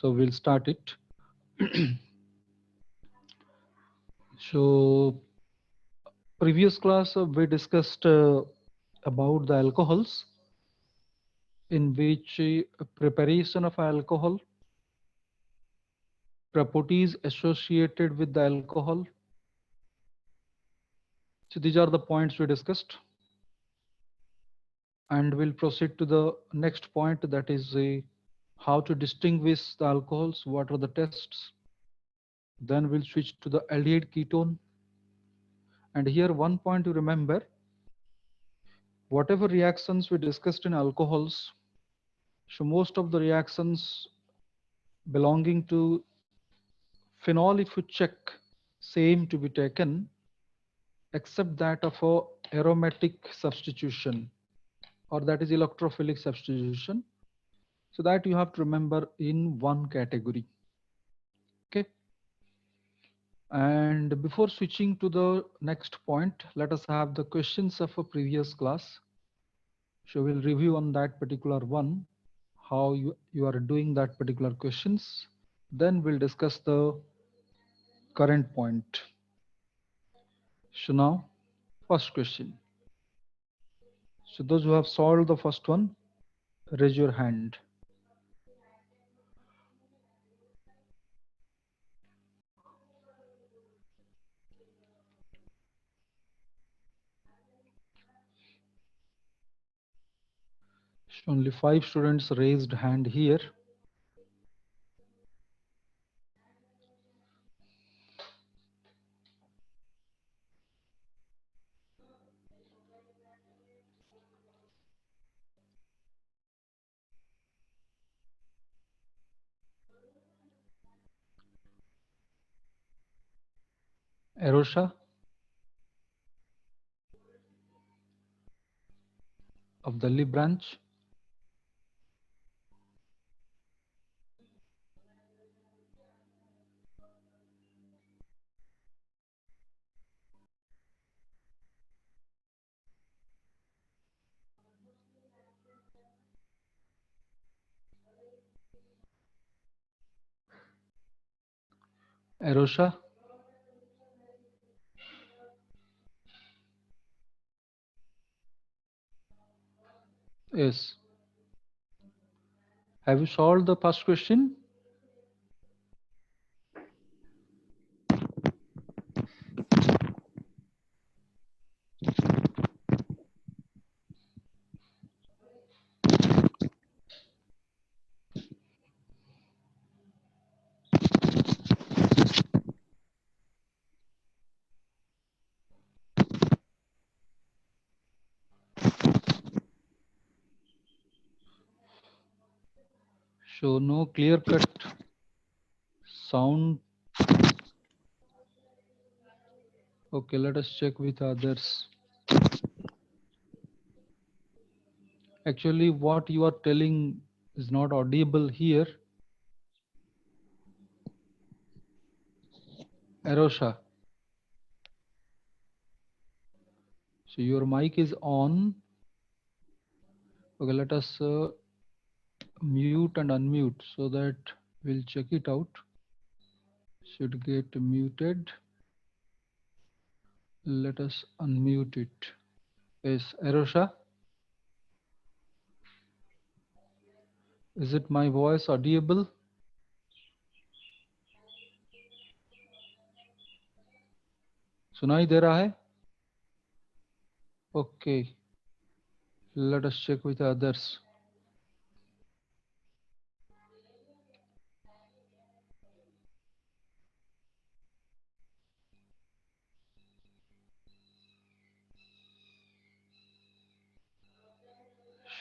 So we'll start it. So previous class we discussed about the alcohols, in which preparation of alcohol, properties associated with the alcohol. So these are the points we discussed. And we'll proceed to the next point, that is how to distinguish the alcohols, what are the tests. Then we'll switch to the aldehyde ketone. And here one point to remember, whatever reactions we discussed in alcohols, so most of the reactions belonging to phenol, if you check, same to be taken, except that of a aromatic substitution, or that is electrophilic substitution. So that you have to remember in one category. Okay. And before switching to the next point, let us have the questions of a previous class. So we'll review on that particular one, how you are doing that particular questions. Then we'll discuss the current point. So now, first question. So those who have solved the first one, raise your hand. So only 5 students raised hand here. Erosha of Delhi branch. Erosha. Yes. Have you solved the first question? So no clear-cut sound. Okay, let us check with others. Actually, what you are telling is not audible here. Erosha. So your mic is on. Okay, let us mute and unmute so that we'll check it out. Should get muted. Let us unmute it. Yes, Erosha. Is it my voice audible? सुनाई दे रहा है? Okay. Let us check with others.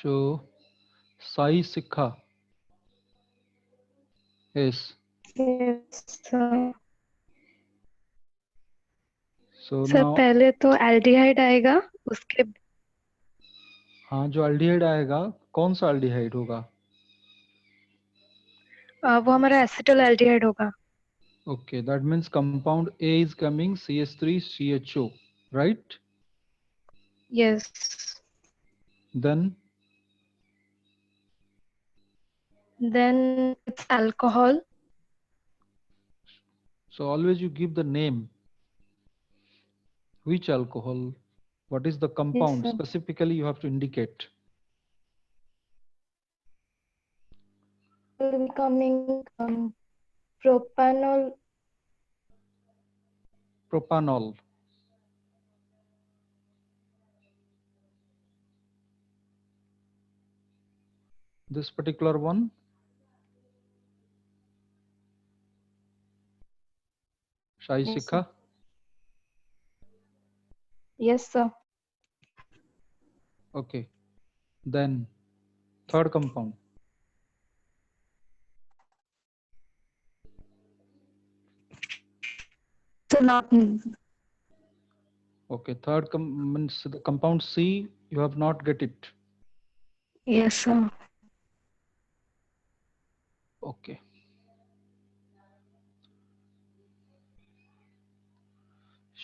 So, Sai Sikha. Yes. Yes, sir. So sir now, पहले तो aldehyde आएगा, उसके हाँ जो aldehyde आएगा, कौन सा अल्डिहाइड होगा? वो हमारा एसिटल एल्डिहाइड होगा. Okay, that means compound A is coming CH3CHO, right? Yes. Then Then it's alcohol. So always you give the name. Which alcohol? What is the Yes, compound? sir. Specifically, you have to indicate. Will be coming propanol. Propanol. This particular one. Shai Yes, sir. Shikha. Yes, sir. Okay. Then third compound. So not. Okay. Third means the compound C. You have not get it. Yes, sir. Okay.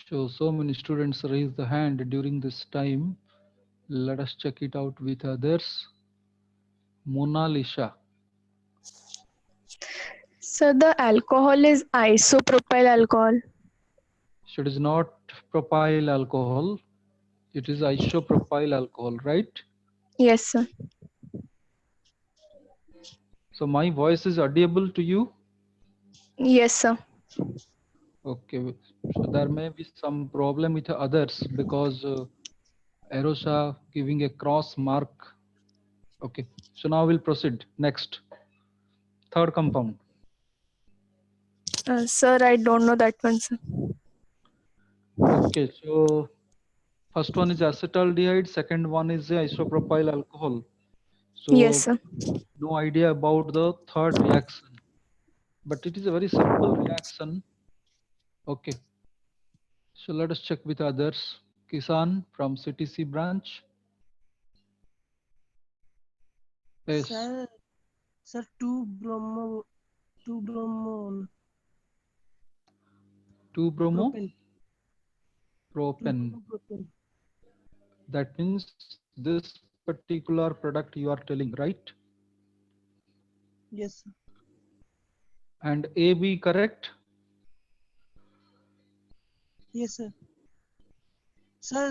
So many students raise the hand during this time. Let us check it out with others. Mona Lisa. So the alcohol is isopropyl alcohol. So it is not propyl alcohol. It is isopropyl alcohol, right? Yes, sir. So my voice is audible to you. Yes, sir. Okay. So there may be some problem with others because Arosa giving a cross mark. Okay. So now we'll proceed. Next. Third compound. Sir, I don't know that one, sir. Okay. So first one is acetaldehyde. Second one is isopropyl alcohol. Yes, So sir. no idea about the third reaction, but it is a very simple reaction. Okay. So let us check with others. Kisan from CTC branch. Yes. Sir, 2 bromo 2-bromo propane. propane. 2-bromo propane. That means this particular product you are telling, right? Yes, sir. And A, B correct? Yes, sir. Sir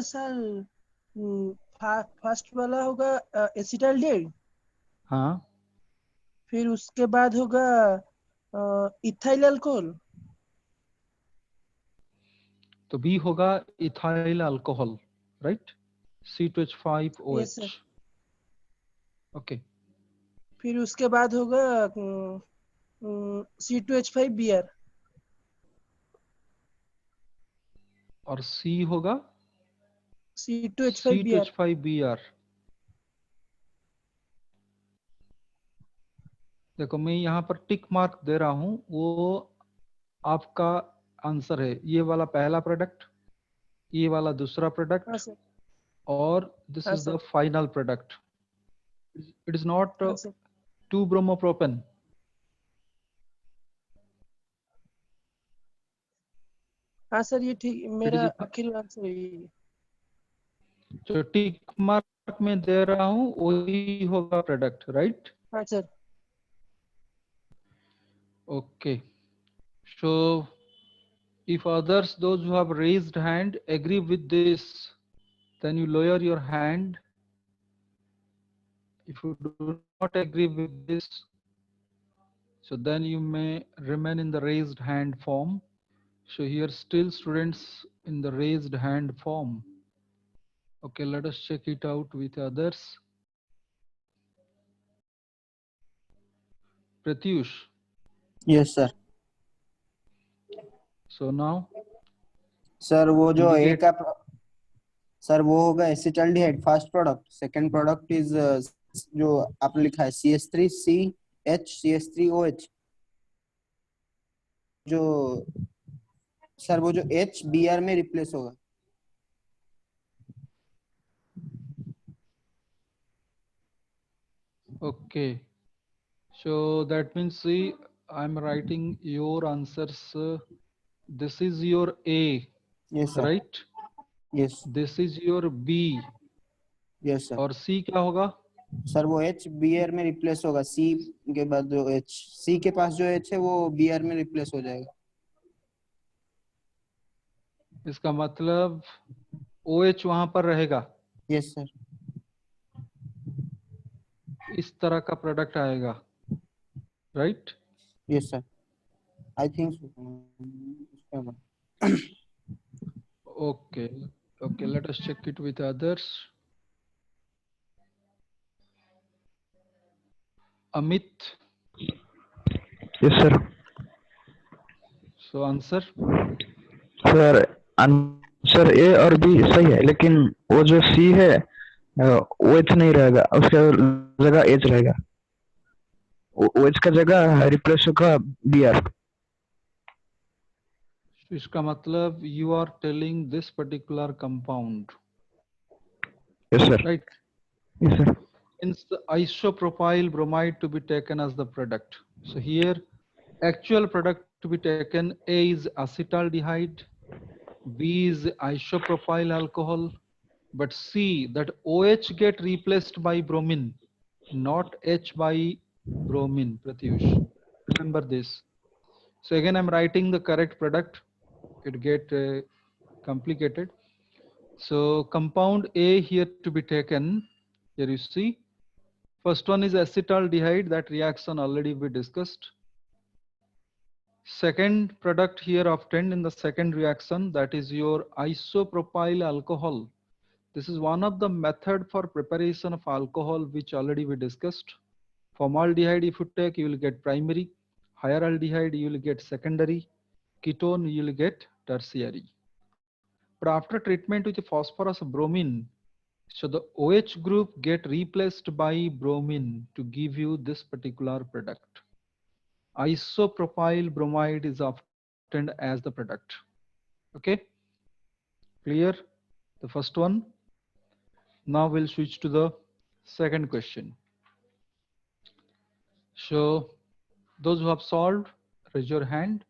first वाला होगा acetaldehyde, हाँ. फिर उसके बाद होगा ethyl alcohol, तो B होगा ethyl alcohol, right? Yes C2H5OH. Sir, okay. फिर उसके बाद होगा C2H5Br, और C होगा C2H5Br, C2H5Br. देखो मैं यहाँ पर टिक मार्क दे रहा हूँ, वो आपका आंसर है. ये वाला पहला प्रोडक्ट, ये वाला दूसरा हाँ प्रोडक्ट, सर, और दिस हाँ is the sir, final product. It is not हाँ सर, 2-bromopropane. हाँ सर, ये ठीक, इट मेरा इज आखिरी आंसर यही है। जो टिक मार्क में दे रहा हूँ वही होगा प्रोडक्ट, राइट? हाँ sir, Okay. So if others, those who have raised hand, agree with this, then you lower your hand. If you do not agree with this, so then you may remain in the raised hand form. So here still students in the raised hand form. Okay, let us check it out with others. Pratyush. Yes sir. So now sir वो जो ए indicate. का sir वो होगा acetaldehyde first product. Second product is जो आपने लिखा है CH3CH, जो सर वो जो H Br में रिप्लेस होगा. Okay. So that means, see, I'm writing your answers. This is your A, yes sir. right? Yes. This is your B. Yes sir. और C क्या होगा? सर वो H Br में replace होगा, C के बाद जो H, C के पास जो H है वो Br में रिप्लेस हो जाएगा। इसका मतलब OH वहां पर रहेगा, यस सर। इस तरह का प्रोडक्ट आएगा, right? Yes sir, I think so. Okay, okay, let us check it with others. Amit, yes sir. so answer. Sir answer A और बी सही है, लेकिन वो जो सी है ओ एच नहीं रहेगा, उसका जगह एच रहेगा। ओ एच का जगह रिप्लेस होगा बी आर। इसका मतलब you are telling this particular compound, yes sir. right? Yes sir. Hence the isopropyl bromide to be taken as the product. So here actual product to be taken, A is acetaldehyde, B is isopropyl alcohol, but C that OH get replaced by bromine, not H by bromine, Pratyush. Remember this. So again, I'm writing the correct product. It get complicated. So compound A here to be taken. Here you see. First one is acetaldehyde. That reaction already we discussed. Second product here obtained in the second reaction, that is your isopropyl alcohol. This is one of the method for preparation of alcohol which already we discussed. Formaldehyde if you take, you will get primary. Higher aldehyde you will get secondary. Ketone you will get tertiary. But after treatment with phosphorus bromine, so the OH group get replaced by bromine to give you this particular product. Isopropyl bromide is obtained as the product. Okay, clear the first one. Now we'll switch to the second question. So those who have solved, raise your hand.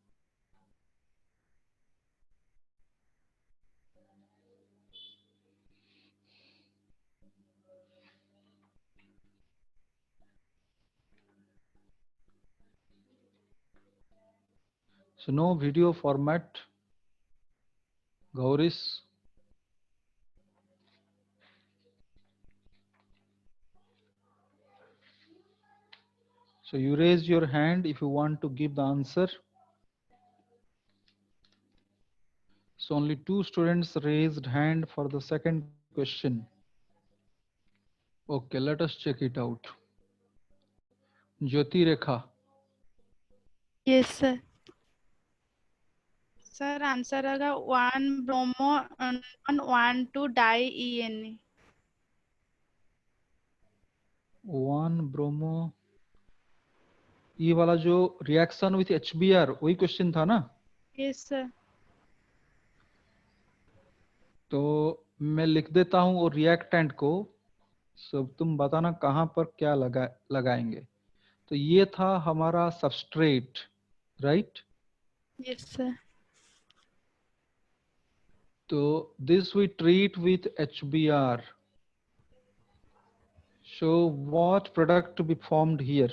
So no video format. Gauris. So you raise your hand if you want to give the answer. So only 2 students raised hand for the second question. Okay, let us check it out. Jyoti Rekha. Yes sir. Sir answer होगा 1 bromo 1 die ENA। 1 bromo, ये वाला जो reaction with HBr वही question था ना? Yes sir. तो मैं लिख देता हूं और रिएक्टेंट को, सब तुम बताना कहां पर क्या लगाएंगे। तो ये था हमारा सबस्ट्रेट, राइट? Yes sir. तो this we treat with HBr. So what product to be formed here?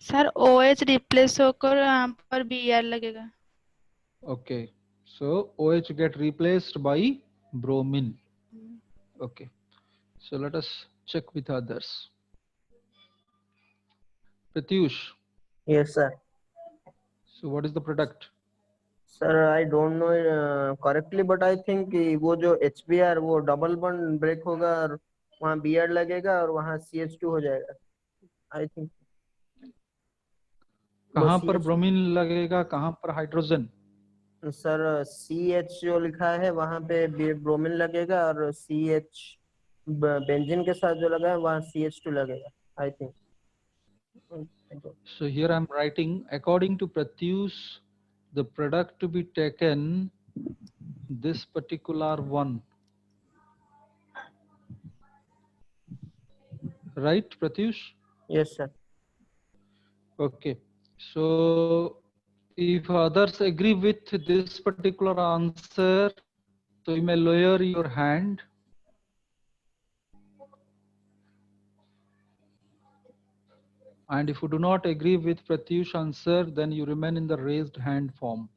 Sir OH replace होकर यहाँ पर BR लगेगा। Okay, so OH get replaced by bromine. Okay, so let us check with others. Pratyush, yes sir. so what is the product? Sir I don't know correctly, but I think वो जो HBr वो double bond break होगा और वहाँ Br लगेगा और वहाँ CH2 हो जाएगा, आई थिंक। कहां पर ब्रोमीन लगेगा, कहां पर हाइड्रोजन? सर CH जो लिखा है वहाँ पे ब्रोमीन लगेगा और CH बेंजीन के साथ जो लगा है वहाँ CH2 लगेगा, I think. So here I'm writing, according to Pratyush, the product to be taken, this particular one, right Pratyush? Yes sir. Okay, so if others agree with this particular answer, so you may lower your hand. And if you do not agree with Pratyush answer, then you remain in the raised hand form.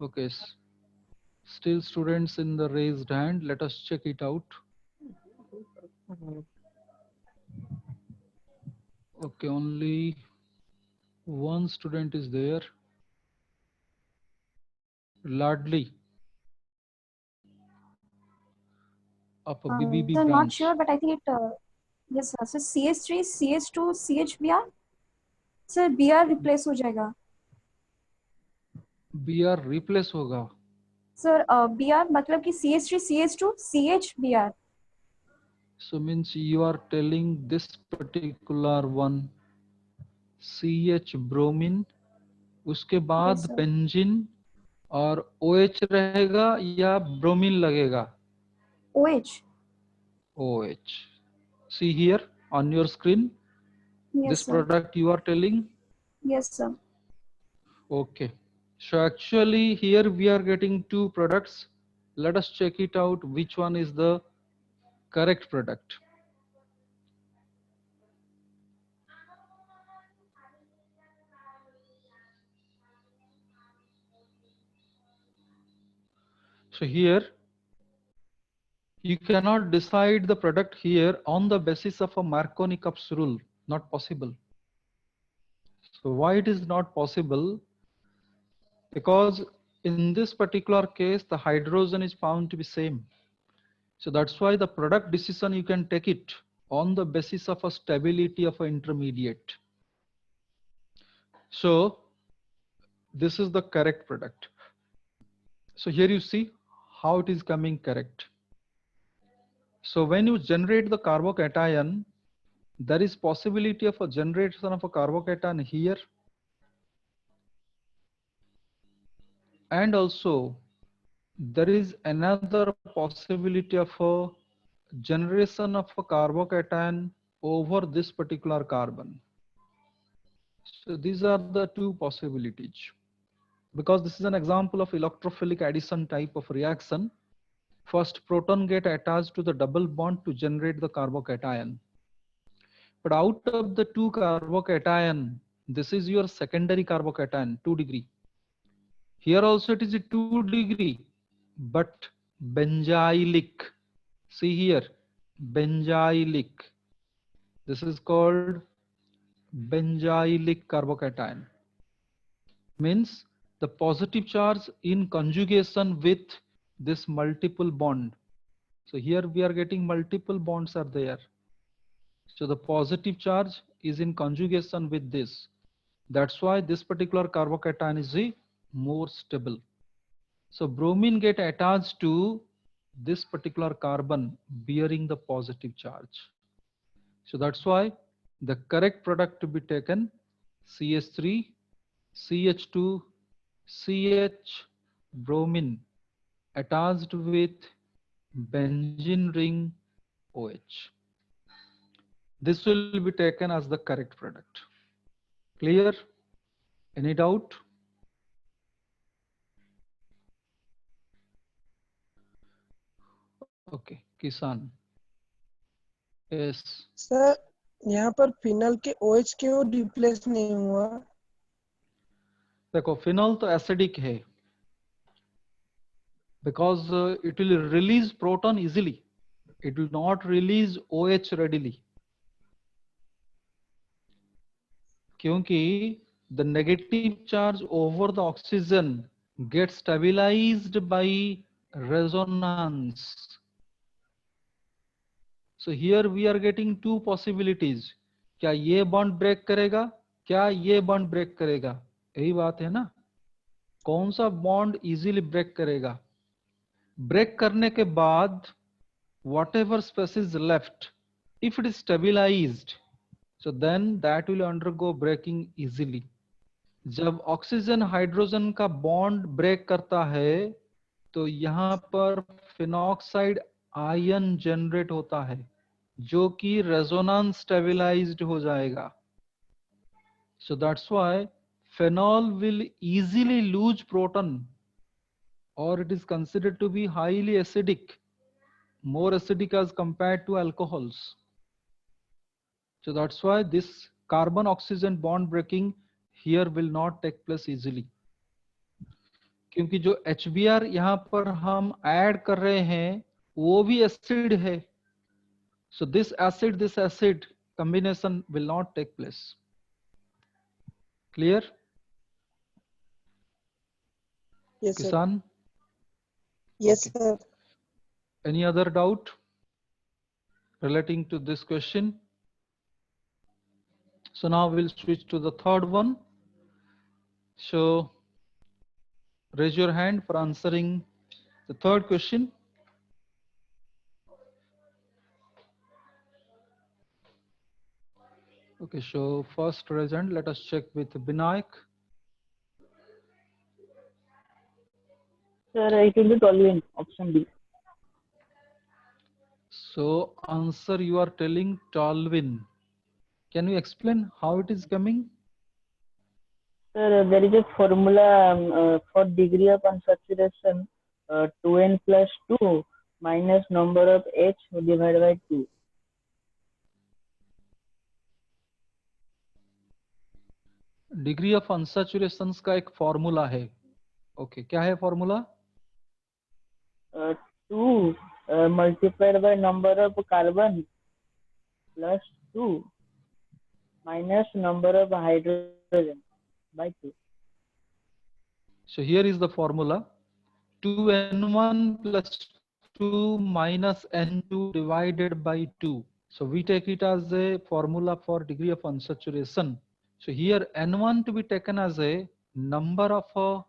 Okay. Still students in the raised hand. Let us check it out. Okay, only one student is there. Ladli. Of a BBB So branch. not sure, but I think it, yes sir. So CH3, CH2, CHBr. Sir, Br replace हो जाएगा. BR replace होगा. Sir, Br मतलब कि CH3, CH2, CHBr. So means you are telling this particular one CH bromine, उसके बाद Yes, sir. Benzene और OH रहेगा या ब्रोमीन लगेगा? OH. OH. See here on your screen. Yes, This sir. product you are telling. Yes, sir. Okay. So actually here we are getting two products. Let us check it out which one is the correct product. So here you cannot decide the product here on the basis of a Markovnikov's rule. Not possible. So why it is not possible? Because in this particular case, the hydrogen is found to be same. So that's why the product decision you can take it on the basis of a stability of an intermediate. So this is the correct product. So here you see how it is coming correct. So when you generate the carbocation, there is possibility of a generation of a carbocation here. And also there is another possibility of a generation of a carbocation over this particular carbon. So these are the two possibilities. Because this is an example of electrophilic addition type of reaction. First proton get attached to the double bond to generate the carbocation. But out of the two carbocation, this is your secondary carbocation, 2 degree. Here also it is a 2 degree, but benzylic. See here, benzylic. This is called benzylic carbocation. Means the positive charge in conjugation with this multiple bond. So here we are getting multiple bonds are there. So the positive charge is in conjugation with this. That's why this particular carbocation is more stable. So bromine get attached to this particular carbon bearing the positive charge. So that's why the correct product to be taken CH3, CH2, CH bromine attached with benzene ring OH. This will be taken as the correct product. Clear? Any doubt? Okay, Kisan. Yes. Sir यहाँ पर final के OH क्यों replace नहीं हुआ? देखो phenol तो acidic है because it will release proton easily. It will not release OH readily. क्योंकि the negative charge over the oxygen gets stabilized by resonance. So here we are getting two possibilities. क्या ये bond break करेगा, क्या ये bond break करेगा? यही बात है ना. कौन सा बॉन्ड इजीली ब्रेक करेगा? ब्रेक करने के बाद whatever space is left, if it is stabilized, so then that will undergo breaking easily. जब ऑक्सीजन हाइड्रोजन का बॉन्ड ब्रेक करता है तो यहाँ पर फिनॉक्साइड आयन जनरेट होता है जो कि रेजोनेंस स्टेबलाइज्ड हो जाएगा. So that's why phenol will easily lose proton, or it is considered to be highly acidic, more acidic as compared to alcohols. So that's why this carbon oxygen bond breaking here will not take place easily, क्योंकि जो HBr यहाँ पर हम add कर रहे हैं वो भी एसिड है. So this acid combination will not take place. Clear? Yes, sir. Kisan? Yes, Okay. sir. Any other doubt relating to this question? So now we'll switch to the third one. So raise your hand for answering the third question. Okay, so first raise hand. Let us check with Binayak. Sir, it will be toluene, option B. So answer you are telling toluene. Can you explain how it is coming? Sir, there is a formula for degree of unsaturation, 2n plus 2 minus number of H divided by 2. Degree of unsaturation का एक formula है. Okay, क्या है formula? 2 multiplied by number of carbon plus 2 minus number of hydrogen by 2. So here is the formula: 2n1 plus 2 minus n2 divided by 2. So we take it as a formula for degree of unsaturation. So here n1 to be taken as a number of a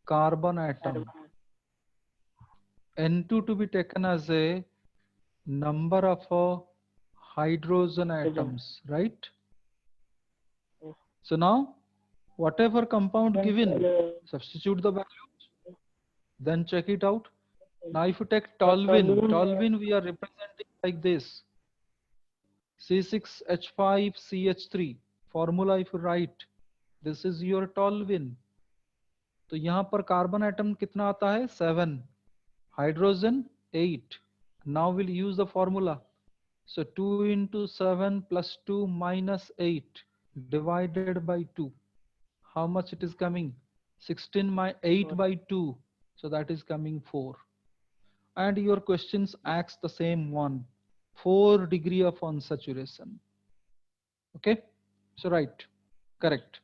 carbon atom, n2 to be taken as a number of a hydrogen atoms, right? Yes. So now whatever compound Then, given, sir, substitute the values, then check it out. Now if you take toluene, toluene we are representing like this: C6H5CH3. Formula if you write, this is your toluene. तो यहाँ पर carbon atom कितना आता है? 7. Hydrogen 8. Now we'll use the formula. So 2 into 7 plus 2 minus 8 divided by 2. How much it is coming? 16 by 8 by 2. So that is coming 4. And your questions asks the same one: 4 degree of unsaturation. Okay, so right, correct.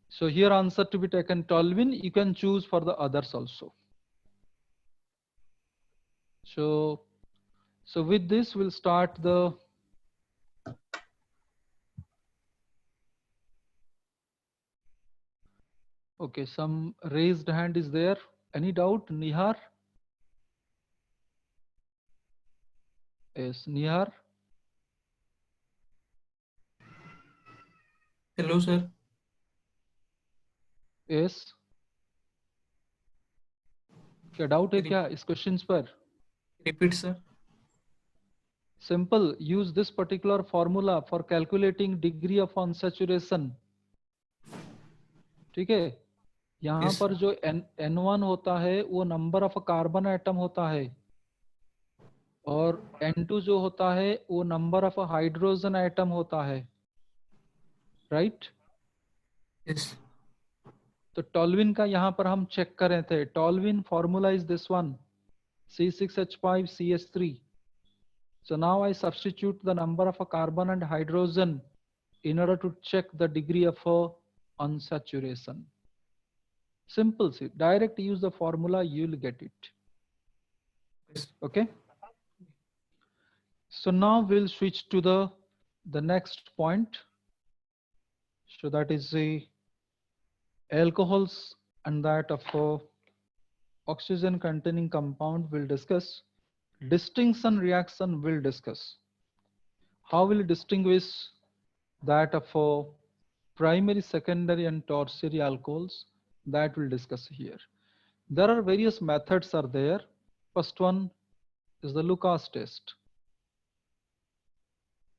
So here answer to be taken toluene. You can choose for the others also. So with this we'll start the okay, some raised hand is there. Any doubt? Nihar? Yes, Nihar. Hello, sir. Yes, क्या doubt है क्या इस questions पर? Repeat, sir. Simple. Use this particular formula for calculating degree of unsaturation. ठीक है, यहाँ Yes. पर जो N1 होता है वो नंबर ऑफ कार्बन एटम होता है, और N2 जो होता है वो नंबर ऑफ हाइड्रोजन एटम होता है, राइट? Yes. तो टॉलविन का यहाँ पर हम चेक कर रहे थे. टॉलविन formula is this one, C6H5CH3. So now I substitute the number of a carbon and hydrogen in order to check the degree of unsaturation. Simple. See, direct use the formula, you will get it. Yes. Okay. So now we'll switch to the next point. So that is the alcohols and that of oxygen containing compound we'll discuss. Distinction reaction we'll discuss. How will you distinguish that of primary, secondary and tertiary alcohols? That we'll discuss here. There are various methods are there. First one is the Lucas test.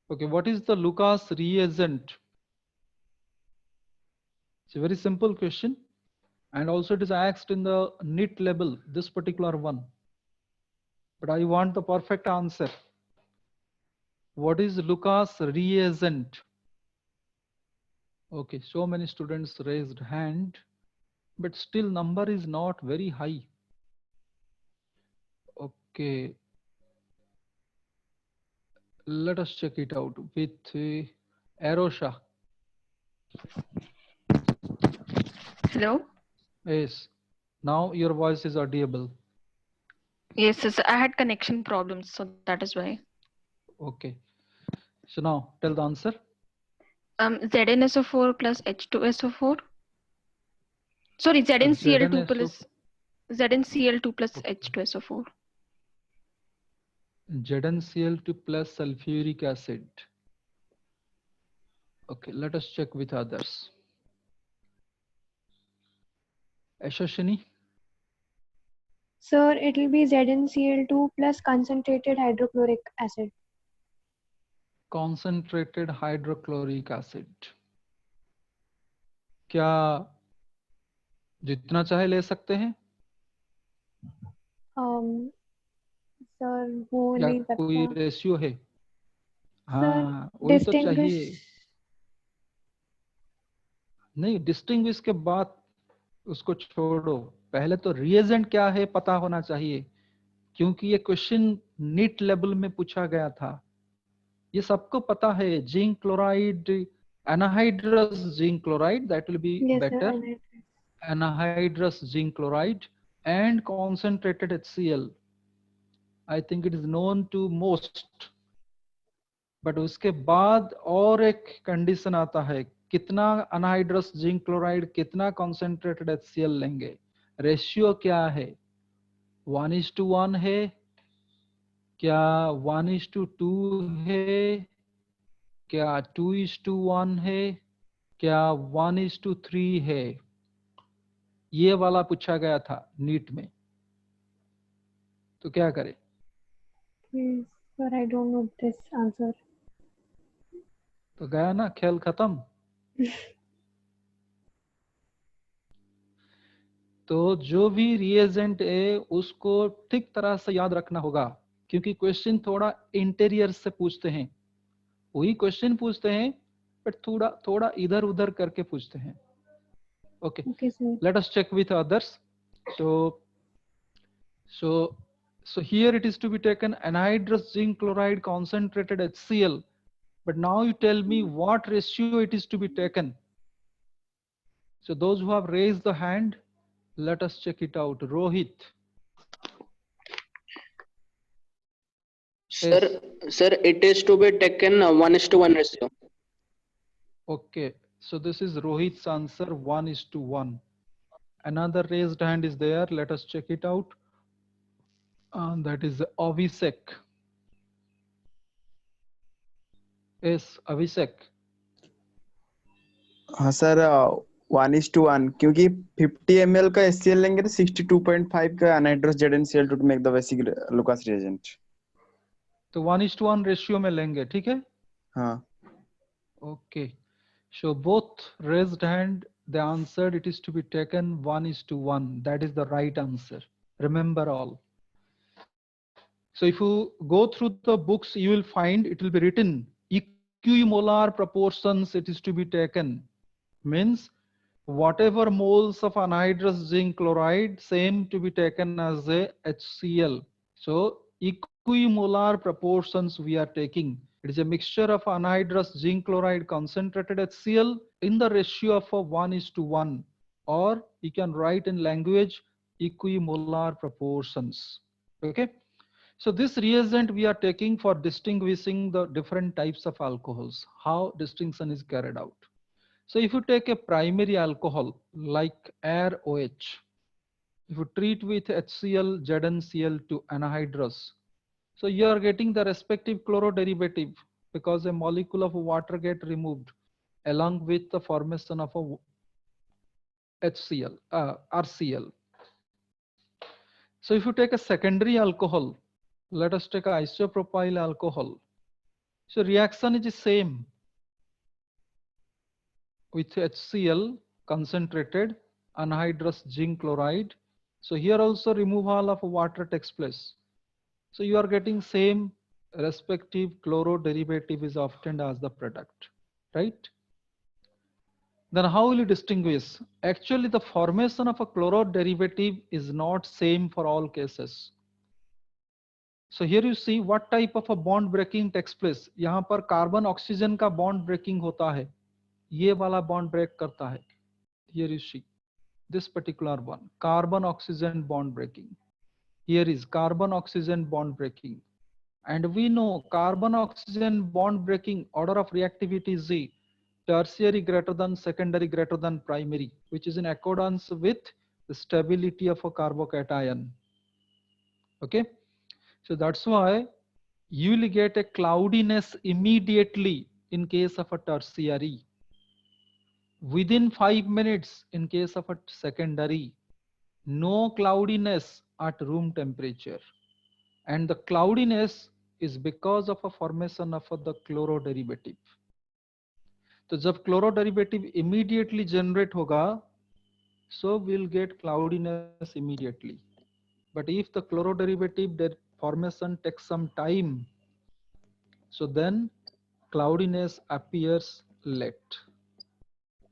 Okay, what is the Lucas reagent? It's a very simple question, and also it is asked in the NEET level, this particular one. But I want the perfect answer. What is Lucas reagent? Okay, so many students raised hand, but still number is not very high. Okay, let us check it out with Arosha. Hello? Yes, now your voice is audible. Yes, yes, I had connection problems, so that is why. Okay, so now tell the answer. ZnSO4 plus H2SO4. Sorry, ZnCl2 ZnSO plus ZnCl2 plus okay. H2SO4. ZnCl2 plus sulfuric acid. Okay, let us check with others. Ashashini, Sir, it will be ZnCl2 plus concentrated hydrochloric acid. concentrated hydrochloric acid. क्या जितना चाहे ले सकते हैं sir वो या नहीं कोई पता रेशियो है? सर हाँ वही तो डिस्टिंग्विश चाहिए। नहीं, डिस्टिंग्विश के बाद उसको छोड़ो, पहले तो रिएजेंट क्या है पता होना चाहिए, क्योंकि ये क्वेश्चन नीट लेवल में पूछा गया था। ये सबको पता है, zinc chloride, anhydrous zinc chloride, that will be yes sir better, anhydrous. anhydrous zinc chloride and concentrated HCl. I think it is known to most. But उसके बाद और एक कंडीशन आता है, कितना अनहाइड्रस जिंक क्लोराइड, कितना कॉन्सेंट्रेटेड HCl लेंगे, ratio क्या है, 1:1 है क्या, 1:2 है क्या, 2:1 है क्या, 1:3 है? ये वाला पूछा गया था नीट में, तो क्या करें? Sir, I don't know this answer. तो गया ना, खेल खत्म। तो जो भी रिएजेंट है उसको ठीक तरह से याद रखना होगा, क्योंकि क्वेश्चन थोड़ा इंटीरियर से पूछते हैं, वही क्वेश्चन पूछते हैं बट थोड़ा थोड़ा इधर उधर करके पूछते हैं। Okay, Okay sir. let us check with others. So here it is to be taken anhydrous zinc chloride concentrated HCl, but now you tell me what ratio it is to be taken. So those who have raised the hand, let us check it out. Rohit. Sir, Yes. sir, it is to be taken 1:1 ratio. Okay, so this is Rohit's answer, 1:1. Another raised hand is there. Let us check it out. That is Avisek. Yes, Avisek. हाँ sir 1:1, क्योंकि 50 ml का HCl लेंगे तो 62.5 का anhydrous ZnCl to make the basic Lucas reagent. तो 1:1 ratio में लेंगे, ठीक है? हाँ. Okay. So both raised hand, they answered it is to be taken 1:1. That is the right answer. Remember all. So if you go through the books, you will find it will be written equimolar proportions it is to be taken. Means whatever moles of anhydrous zinc chloride, same to be taken as a HCl. So equimolar proportions we are taking. It is a mixture of anhydrous zinc chloride concentrated HCl in the ratio of a 1:1, or you can write in language equimolar proportions. Okay. So this reagent we are taking for distinguishing the different types of alcohols, how distinction is carried out. So if you take a primary alcohol like air OH, if you treat with HCl, ZnCl2 anhydrous, so you are getting the respective chloroderivative because a molecule of water get removed along with the formation of a HCl, RCl. So if you take a secondary alcohol, let us take isopropyl alcohol. So reaction is the same with HCl concentrated anhydrous zinc chloride. So here also removal of water takes place. So you are getting same respective chloro derivative is obtained as the product, right? Then how will you distinguish? Actually, the formation of a chloro derivative is not same for all cases. So here you see what type of a bond breaking takes place. यहाँ पर carbon oxygen का bond breaking होता है, ये वाला bond break करता है. Here you see this particular one, carbon oxygen bond breaking. Here is carbon oxygen bond breaking, and we know carbon oxygen bond breaking order of reactivity is Z, tertiary greater than secondary greater than primary, which is in accordance with the stability of a carbocation. Okay, so that's why you will get a cloudiness immediately in case of a tertiary, within 5 minutes in case of a secondary, no cloudiness at room temperature, and the cloudiness is because of a formation of the chloro derivative. तो जब chloro derivative immediately generate होगा, so we'll get cloudiness immediately. But if the chloro derivative formation takes some time, so then cloudiness appears late.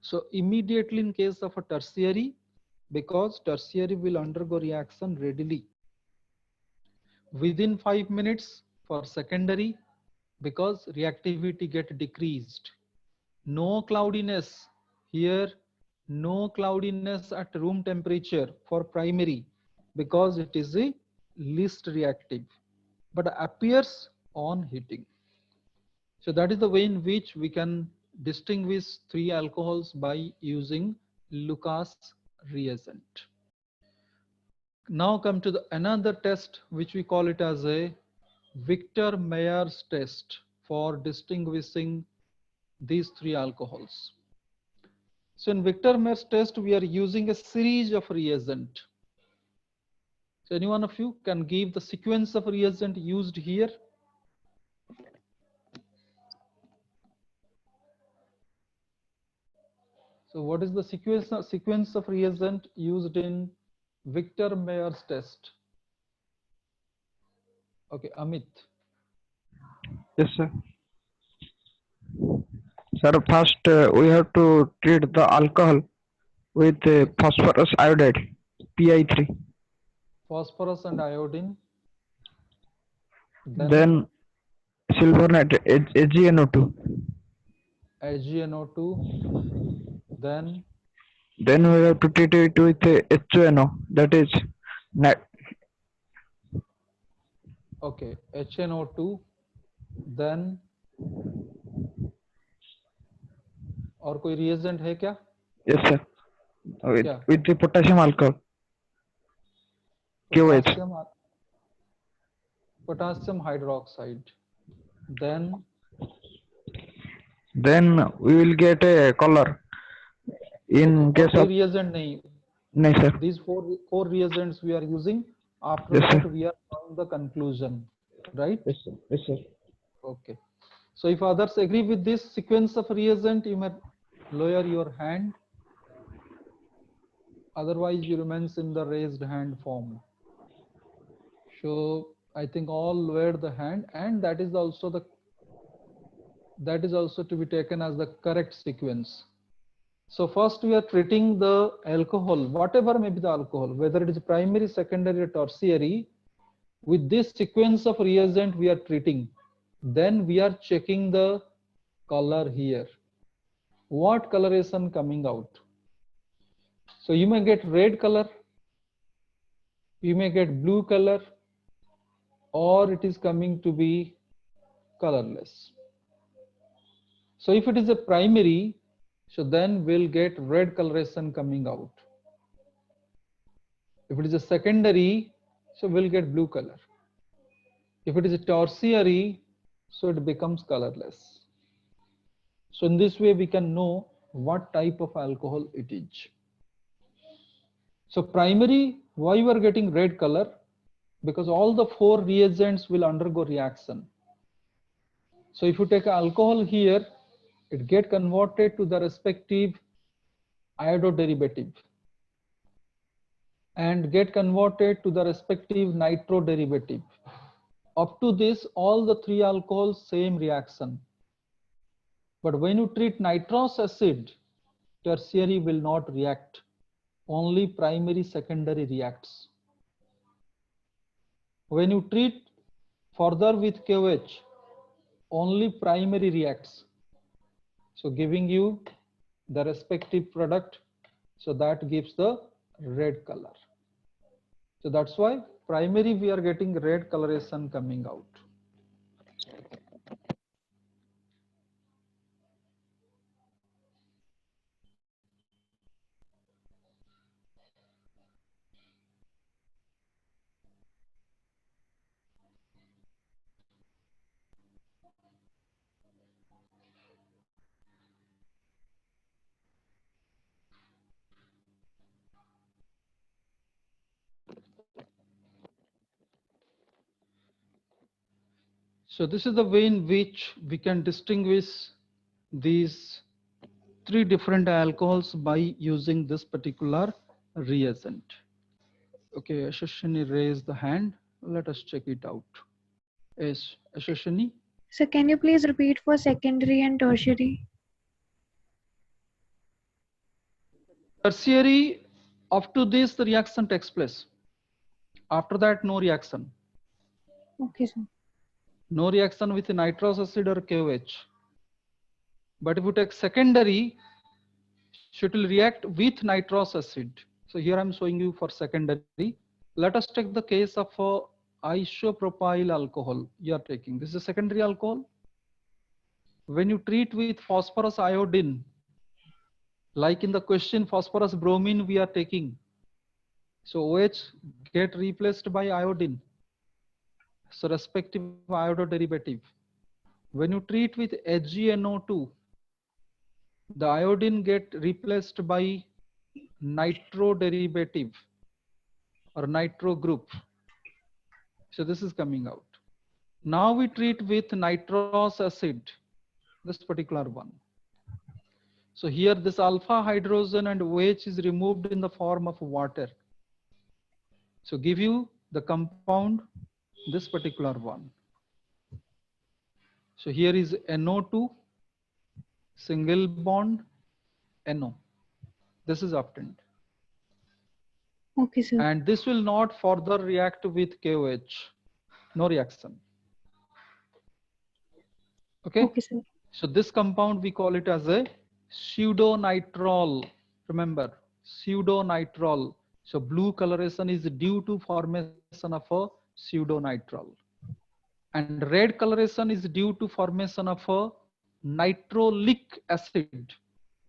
So immediately in case of a tertiary, because tertiary will undergo reaction readily. Within 5 minutes for secondary, because reactivity get decreased. No cloudiness here, no cloudiness at room temperature for primary, because it is the least reactive, but appears on heating. So that is the way in which we can distinguish three alcohols by using Lucas reagent. Now come to the another test, which we call it as a Victor-Meyer's test for distinguishing these three alcohols. So in Victor-Meyer's test, we are using a series of reagent. So any one of you can give the sequence of reagent used here? So what is the sequence of reagent used in Victor-Meyer's test? Okay, Amit. Yes, sir. Sir, first we have to treat the alcohol with phosphorus iodide, Pi3. Phosphorus and iodine. Then silver nitrate, AgNO2. AgNO2. Then we have to treat it with HNO, that is okay, HNO2. Then और कोई reagent है क्या? Yes, sir. With the potassium alcohol. QH. Potassium hydroxide. Then we will get a color. In case of reagent nahi. No, sir. These four reagents we are using. After Yes, that, sir. we are drawing the conclusion, right? Yes, sir. Yes, sir. Okay. So if others agree with this sequence of reagent, you may lower your hand. Otherwise, you remains in the raised hand form. So I think all lowered the hand, and that is also to be taken as the correct sequence. So first we are treating the alcohol, whatever may be the alcohol, whether it is primary, secondary, or tertiary. With this sequence of reagent we are treating. Then we are checking the color here. What coloration coming out? So you may get red color, you may get blue color, or it is coming to be colorless. So if it is a primary, so then we'll get red coloration coming out. If it is a secondary, so we'll get blue color. If it is a tertiary, so it becomes colorless. So in this way, we can know what type of alcohol it is. So primary, why you are getting red color? Because all the four reagents will undergo reaction. So if you take alcohol here, it get converted to the respective iodo derivative and get converted to the respective nitro derivative. Up to this, all the three alcohols, same reaction. But when you treat nitrous acid, tertiary will not react. Only primary, secondary reacts. When you treat further with KOH, only primary reacts. So giving you the respective product, so that gives the red color. So that's why primary we are getting red coloration coming out. So this is the way in which we can distinguish these three different alcohols by using this particular reagent. Okay, Ashashini raised the hand. Let us check it out. Yes, Ashashini. So can you please repeat for secondary and tertiary? Tertiary, up to this the reaction takes place. After that, no reaction. Okay, sir. No reaction with nitrous acid or KOH. But if you take secondary, it will react with nitrous acid. So here I'm showing you for secondary. Let us take the case of isopropyl alcohol you are taking. This is a secondary alcohol. When you treat with phosphorus iodine, like in the question phosphorus bromine we are taking, so OH get replaced by iodine, so respective iodo derivative. When you treat with HgNO2, the iodine get replaced by nitro derivative or nitro group. So this is coming out. Now we treat with nitrous acid, this particular one. So here this alpha hydrogen and OH is removed in the form of water. So give you the compound, this particular one. So here is NO2, single bond, NO. This is obtained. Okay, sir. And this will not further react with KOH. No reaction. Okay. Okay, sir. So this compound we call it as a pseudonitrile. Remember, pseudonitrile. So blue coloration is due to formation of a pseudonitrile. And red coloration is due to formation of a nitrolic acid.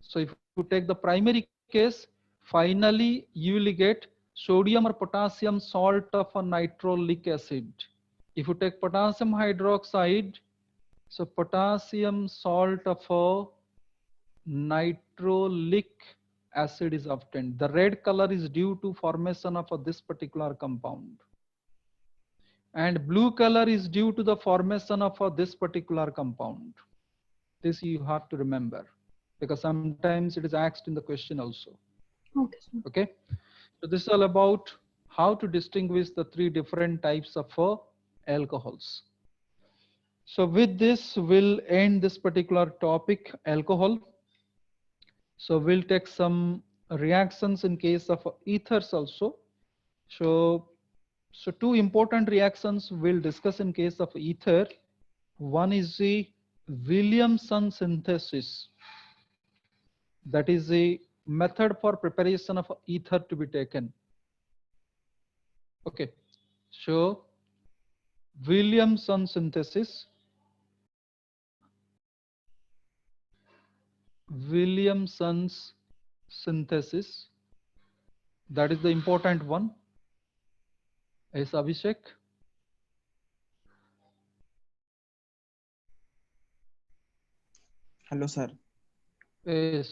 So if you take the primary case, finally you will get sodium or potassium salt of a nitrolic acid. If you take potassium hydroxide, so potassium salt of a nitrolic acid is obtained. The red color is due to formation of this particular compound. And blue color is due to the formation of this particular compound. This you have to remember, because sometimes it is asked in the question also. Okay, sir. Okay. So this is all about how to distinguish the three different types of alcohols. So with this, we'll end this particular topic, alcohol. So we'll take some reactions in case of ethers also. So two important reactions we'll discuss in case of ether. One is the Williamson synthesis. That is a method for preparation of ether to be taken. Okay. So Williamson synthesis. Williamson's synthesis. That is the important one. Yes, Abhishek. Hello sir. Yes.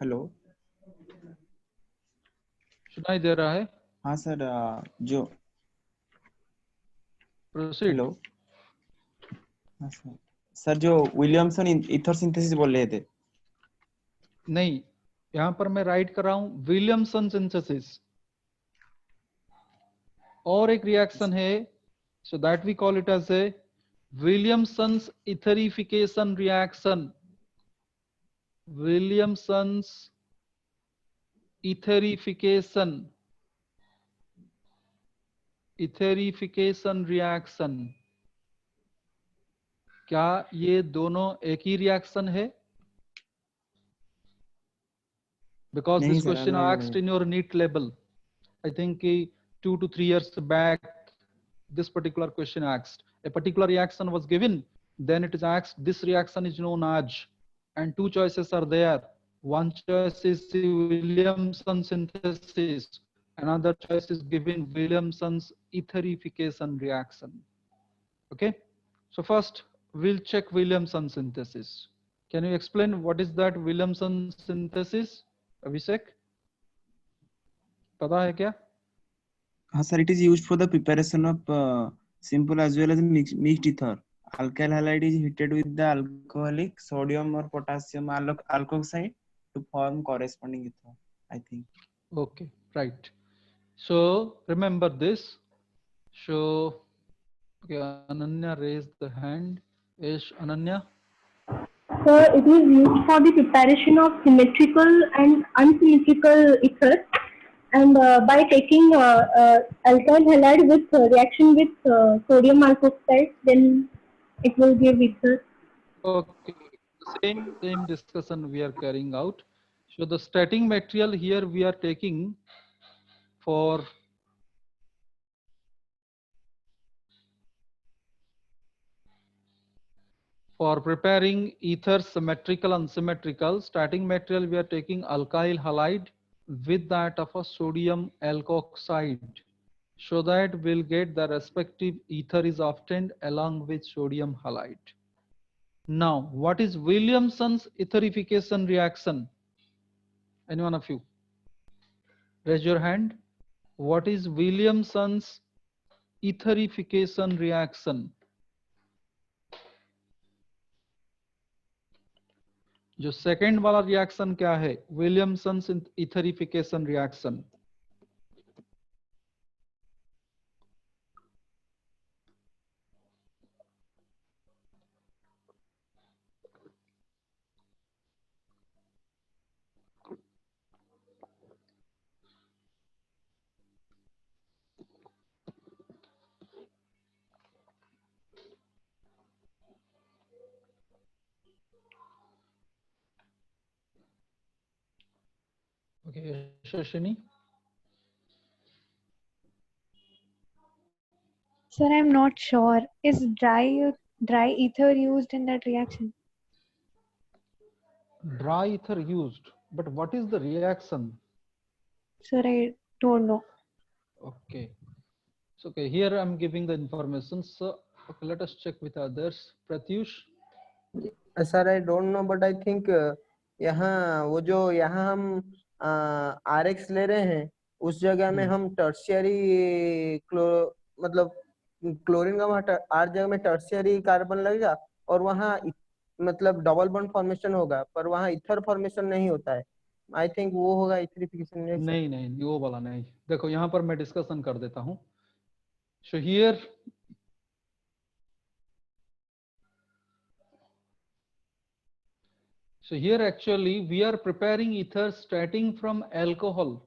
Hello. सुनाई दे रहा है? हाँ sir, जो Proceed. Hello. हाँ sir. Sir जो Williamson ether synthesis बोल रहे थे. नहीं, यहाँ पर मैं राइट कर रहा हूँ विलियमसन सिंथेसिस. और एक रिएक्शन है So that we call it as a Williamson's etherification reaction. Williamson's etherification reaction. क्या ये दोनों एक ही रिएक्शन है? Because नहीं this sir, question अलग asked अलग। in your NEET level. I think 2 to 3 years back, this particular question asked. A particular reaction was given, then it is asked, this reaction is known as, and two choices are there. One choice is the Williamson synthesis, another choice is given Williamson's etherification reaction. Okay, so first we'll check Williamson synthesis. Can you explain what is that Williamson synthesis, Abhishek? पता है क्या? हाँ sir, it is used for the preparation of simple as well as mixed ether. Alkyl halide is heated with the alcoholic sodium or potassium alkoxide to form corresponding ether, I think. Okay, right. So remember this. So okay, Ananya raised the hand. Yes, Ananya. So it is used for the preparation of symmetrical and unsymmetrical ethers, and by taking alkyl halide with reaction with sodium alkoxide, then it will give ether. Okay, same discussion we are carrying out. So the starting material here we are taking for preparing ether symmetrical unsymmetrical. Starting material we are taking alkyl halide with that of a sodium alkoxide, so that we'll get the respective ether is obtained along with sodium halide. Now, what is Williamson's etherification reaction? Any one of you? Raise your hand. What is Williamson's etherification reaction? जो second वाला reaction क्या है? Williamson's etherification reaction. Okay, Shashini. Sir, I'm not sure. Is dry ether used in that reaction? Dry ether used, but what is the reaction? Sir, I don't know. Okay. So okay, here I'm giving the information. So okay, let us check with others. Pratyush. Sir I don't know but I think यहाँ वो जो यहाँ हम RX ले रहे हैं उस जगह में हम टर्शियरी मतलब क्लोरीन का वहाँ R जगह में टर्शियरी कार्बन लगेगा और वहाँ मतलब डबल बॉन्ड फॉर्मेशन होगा, पर वहाँ इथर फॉर्मेशन नहीं होता है. आई थिंक वो होगा इथरिफिकेशन. नहीं नहीं वो वाला नहीं. देखो यहाँ पर मैं डिस्कशन कर देता हूँ. So here actually we are preparing ether starting from alcohol.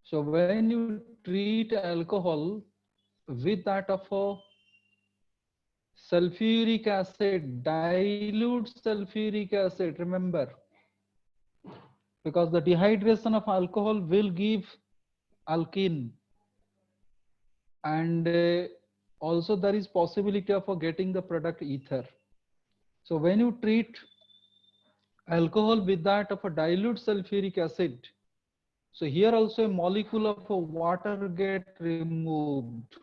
So when you treat alcohol with that of a sulfuric acid, dilute sulfuric acid, remember, because the dehydration of alcohol will give alkene, and also there is possibility of getting the product ether. So when you treat alcohol with that of a dilute sulfuric acid, so here also a molecule of water get removed.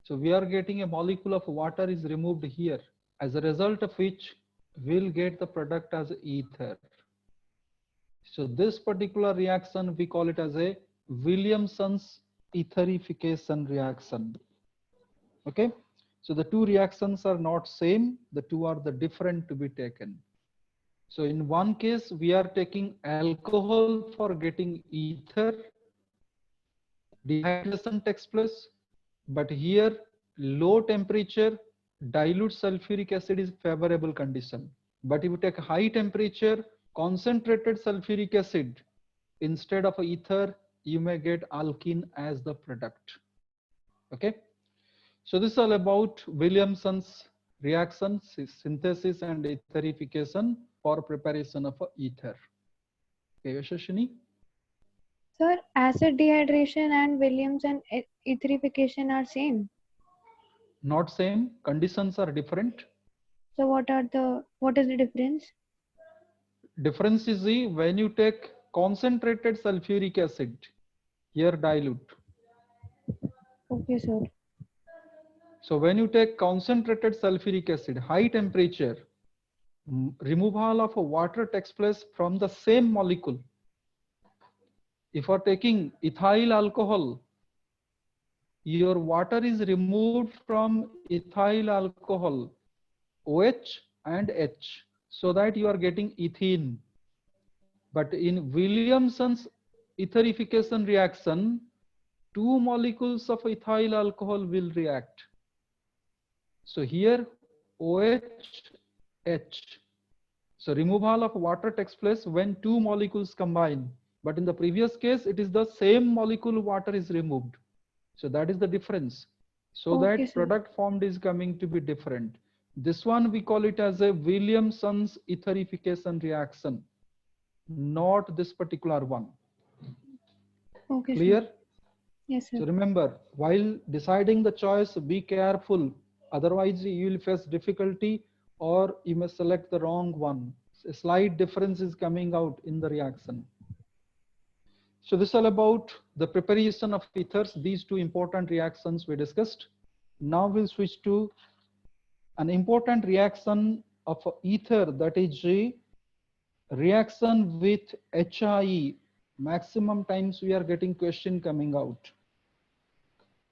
So we are getting a molecule of water is removed here, as a result of which we'll get the product as ether. So this particular reaction we call it as a Williamson's etherification reaction. Okay, so the two reactions are not same, the two are the different to be taken. So in one case we are taking alcohol for getting ether, dehydration takes place, but here low temperature dilute sulfuric acid is favorable condition. But if you take high temperature concentrated sulfuric acid instead of ether, you may get alkene as the product. Okay, so this is all about Williamson's reaction, synthesis and etherification for preparation of ether. Okay, Yashashini? Sir, acid dehydration and Williamson etherification are same. Not same, conditions are different. So what is the difference? Difference is when you take concentrated sulfuric acid, here dilute. Okay, sir. So when you take concentrated sulfuric acid, high temperature, removal of water takes place from the same molecule. If you are taking ethyl alcohol, your water is removed from ethyl alcohol, OH and H, so that you are getting ethene. But in Williamson's etherification reaction, 2 molecules of ethyl alcohol will react. So here OH, H. So removal of water takes place when 2 molecules combine. But in the previous case, it is the same molecule water is removed. So that is the difference. So Okay, that sir. product formed is coming to be different. This one we call it as a Williamson's etherification reaction, not this particular one. Okay, Clear? sir. Yes, sir. So remember, while deciding the choice, be careful. Otherwise, you will face difficulty or you may select the wrong one. A slight difference is coming out in the reaction. So this is all about the preparation of ethers. These 2 important reactions we discussed. Now we'll switch to an important reaction of ether, that is a reaction with HI. Maximum times we are getting question coming out.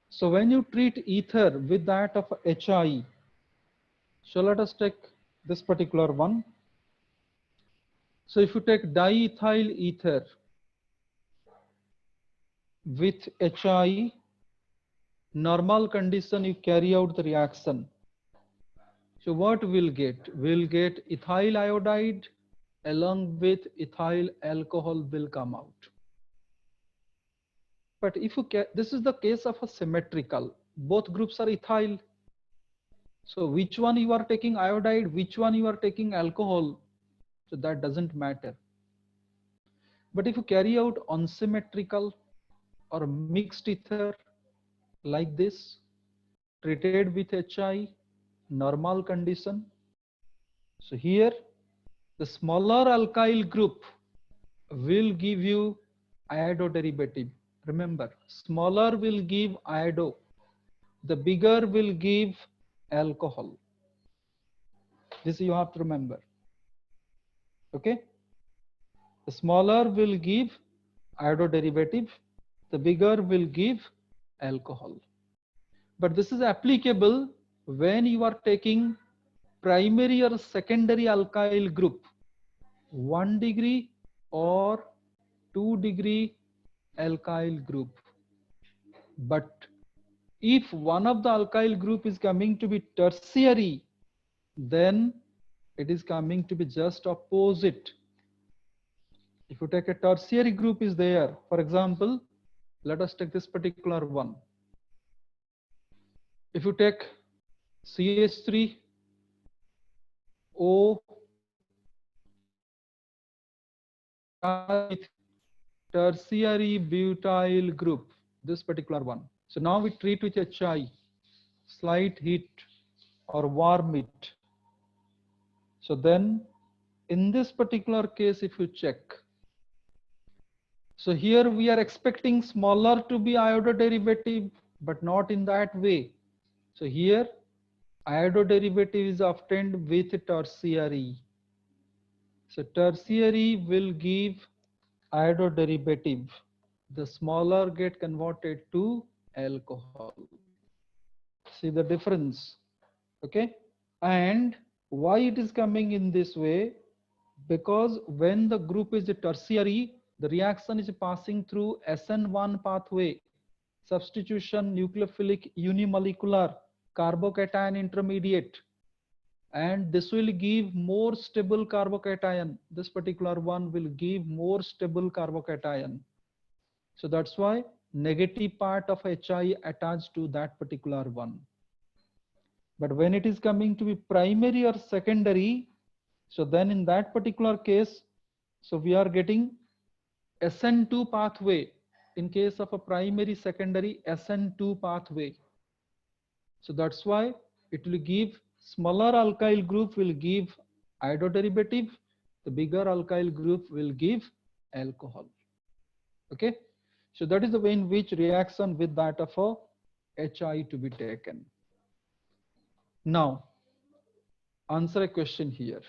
So when you treat ether with that of HI, so let us take this particular one. So if you take diethyl ether with HI, normal condition, you carry out the reaction. So what we'll get? We'll get ethyl iodide along with ethyl alcohol will come out. But if you this is the case of a symmetrical, both groups are ethyl. So which one you are taking iodide, which one you are taking alcohol, so that doesn't matter. But if you carry out unsymmetrical or mixed ether like this, treated with HI, normal condition. So here the smaller alkyl group will give you iodo derivative. Remember, smaller will give iodo, the bigger will give alcohol. This you have to remember. Okay, the smaller will give iodo derivative, the bigger will give alcohol. But this is applicable when you are taking primary or secondary alkyl group, 1 degree or 2 degree alkyl group. But if one of the alkyl group is coming to be tertiary, then it is coming to be just opposite. If you take a tertiary group is there, for example, let us take this particular one. If you take CH3, O, tertiary butyl group, this particular one. So now we treat with HI, slight heat or warm it. So then in this particular case, if you check, so here we are expecting smaller to be iodo derivative, but not in that way. So here iodo derivative is obtained with tertiary. So tertiary will give iodo derivative. The smaller get converted to alcohol. See the difference, okay? And why it is coming in this way? Because when the group is a tertiary, the reaction is passing through SN1 pathway, substitution nucleophilic unimolecular carbocation intermediate, and this will give more stable carbocation. This particular one will give more stable carbocation. So that's why negative part of HI attached to that particular one. But when it is coming to be primary or secondary, so then in that particular case, so we are getting SN2 pathway. In case of a primary secondary, SN2 pathway. So that's why it will give smaller alkyl group will give iododerivative, the bigger alkyl group will give alcohol. Okay, so that is the way in which reaction with that of a HI to be taken. Now answer a question here.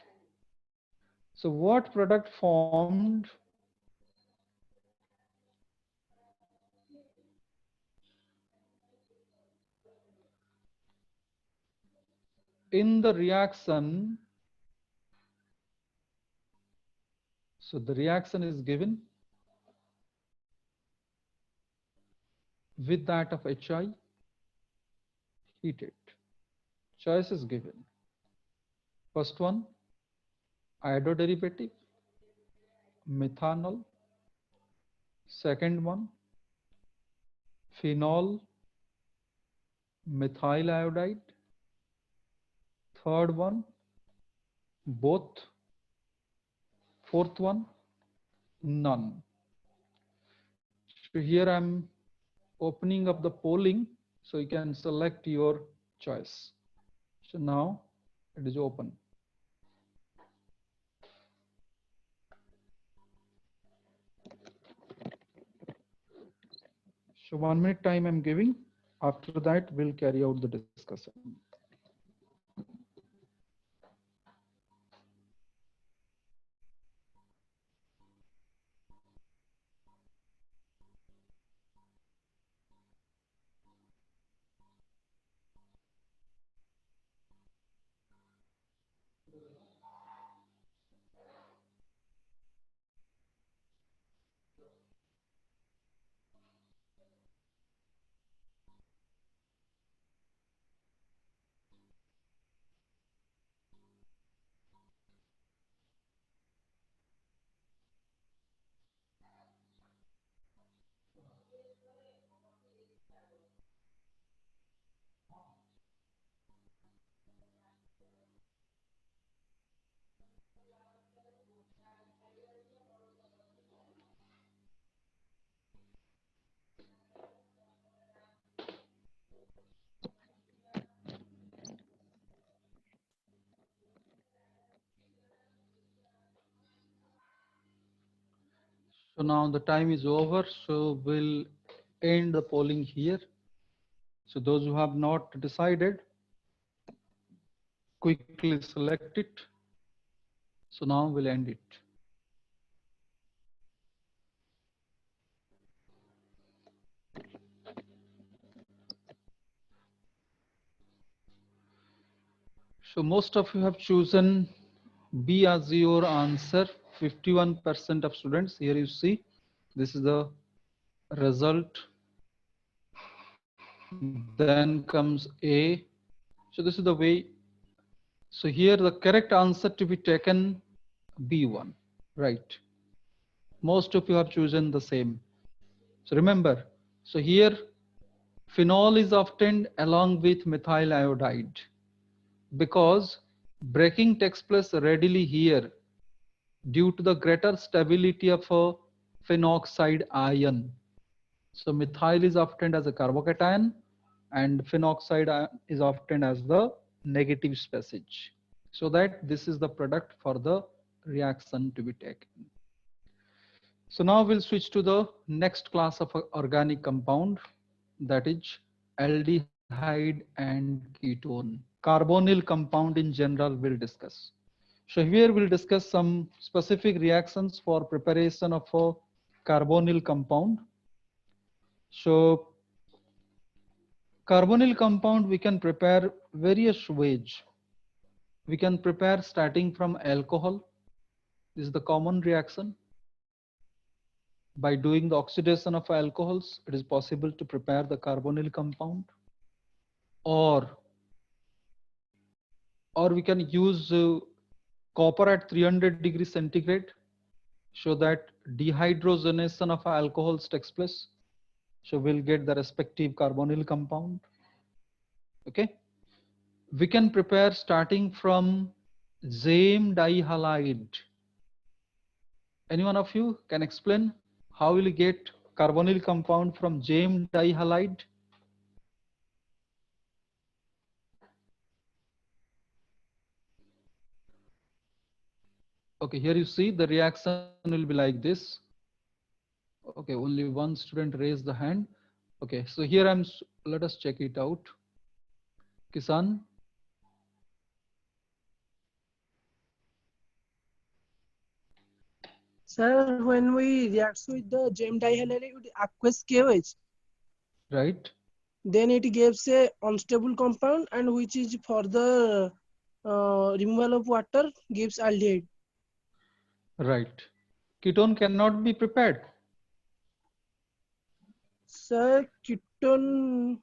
So what product formed in the reaction? So the reaction is given with that of HI heated. Choice is given. First one, iododerivative, methanol. Second one, phenol, methyl iodide. Third one, both. Fourth one, none. So here I'm opening up the polling, so you can select your choice. So now it is open. So 1 minute time I'm giving. After that, we'll carry out the discussion. So now the time is over, so we'll end the polling here. So those who have not decided, quickly select it. So now we'll end it. So most of you have chosen B as your answer. 51% of students. Here you see, this is the result. Then comes A. So this is the way. So here the correct answer to be taken, B1, right? Most of you have chosen the same. So remember, so here phenol is obtained along with methyl iodide because breaking takes place readily here due to the greater stability of a phenoxide ion. So methyl is obtained as a carbocation and phenoxide is obtained as the negative species. So that this is the product for the reaction to be taken. So now we'll switch to the next class of organic compound, that is aldehyde and ketone. Carbonyl compound in general we'll discuss. So here we'll discuss some specific reactions for preparation of a carbonyl compound. So carbonyl compound we can prepare various ways. We can prepare starting from alcohol. This is the common reaction. By doing the oxidation of alcohols, it is possible to prepare the carbonyl compound. Or or we can use copper at 300 degrees centigrade, so that dehydrogenation of alcohols takes place. So we'll get the respective carbonyl compound. Okay. We can prepare starting from zame dihalide. Any one of you can explain how will you get carbonyl compound from zame dihalide? Okay, here you see the reaction will be like this. Okay, only one student raised the hand. Okay, so here let us check it out. Kisan. Sir, when we react with the zame dihalide with aqueous KOH, Right. then it gives a unstable compound, and which is further removal of water gives aldehyde. Right. Ketone cannot be prepared. Sir, ketone,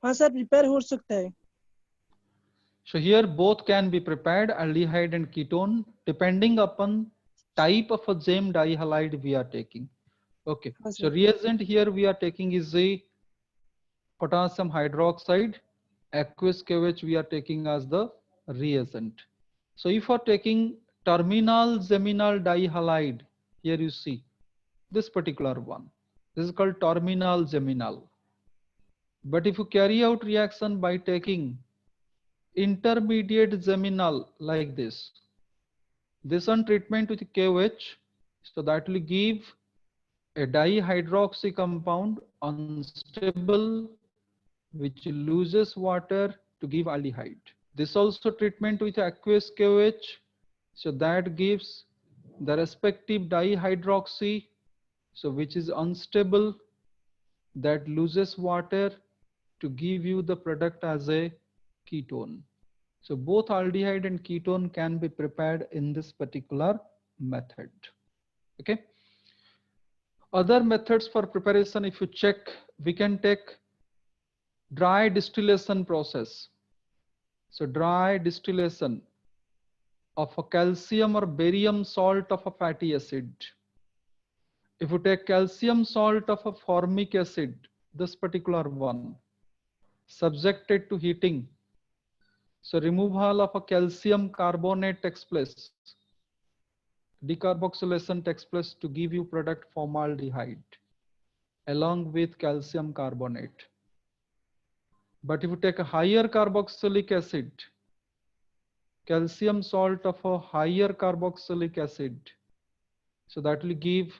हाँ sir prepare हो सकता है. So here both can be prepared, aldehyde and ketone, depending upon type of a zame dihalide we are taking. Okay, so reagent here we are taking is the potassium hydroxide, aqueous KOH we are taking as the reagent. So if you are taking terminal geminal dihalide, here you see this particular one. This is called terminal geminal. But if you carry out reaction by taking intermediate geminal like this one treatment with KOH, so that will give a dihydroxy compound, unstable, which loses water to give aldehyde. This also treatment with aqueous KOH, so that gives the respective dihydroxy, so which is unstable, that loses water to give you the product as a ketone. So both aldehyde and ketone can be prepared in this particular method. Okay. Other methods for preparation, if you check, we can take dry distillation process. So dry distillation of a calcium or barium salt of a fatty acid. If you take calcium salt of a formic acid, this particular one, subjected to heating, so removal of a calcium carbonate takes place. Decarboxylation takes place to give you product formaldehyde along with calcium carbonate. But if you take a higher carboxylic acid, calcium salt of a higher carboxylic acid, so that will give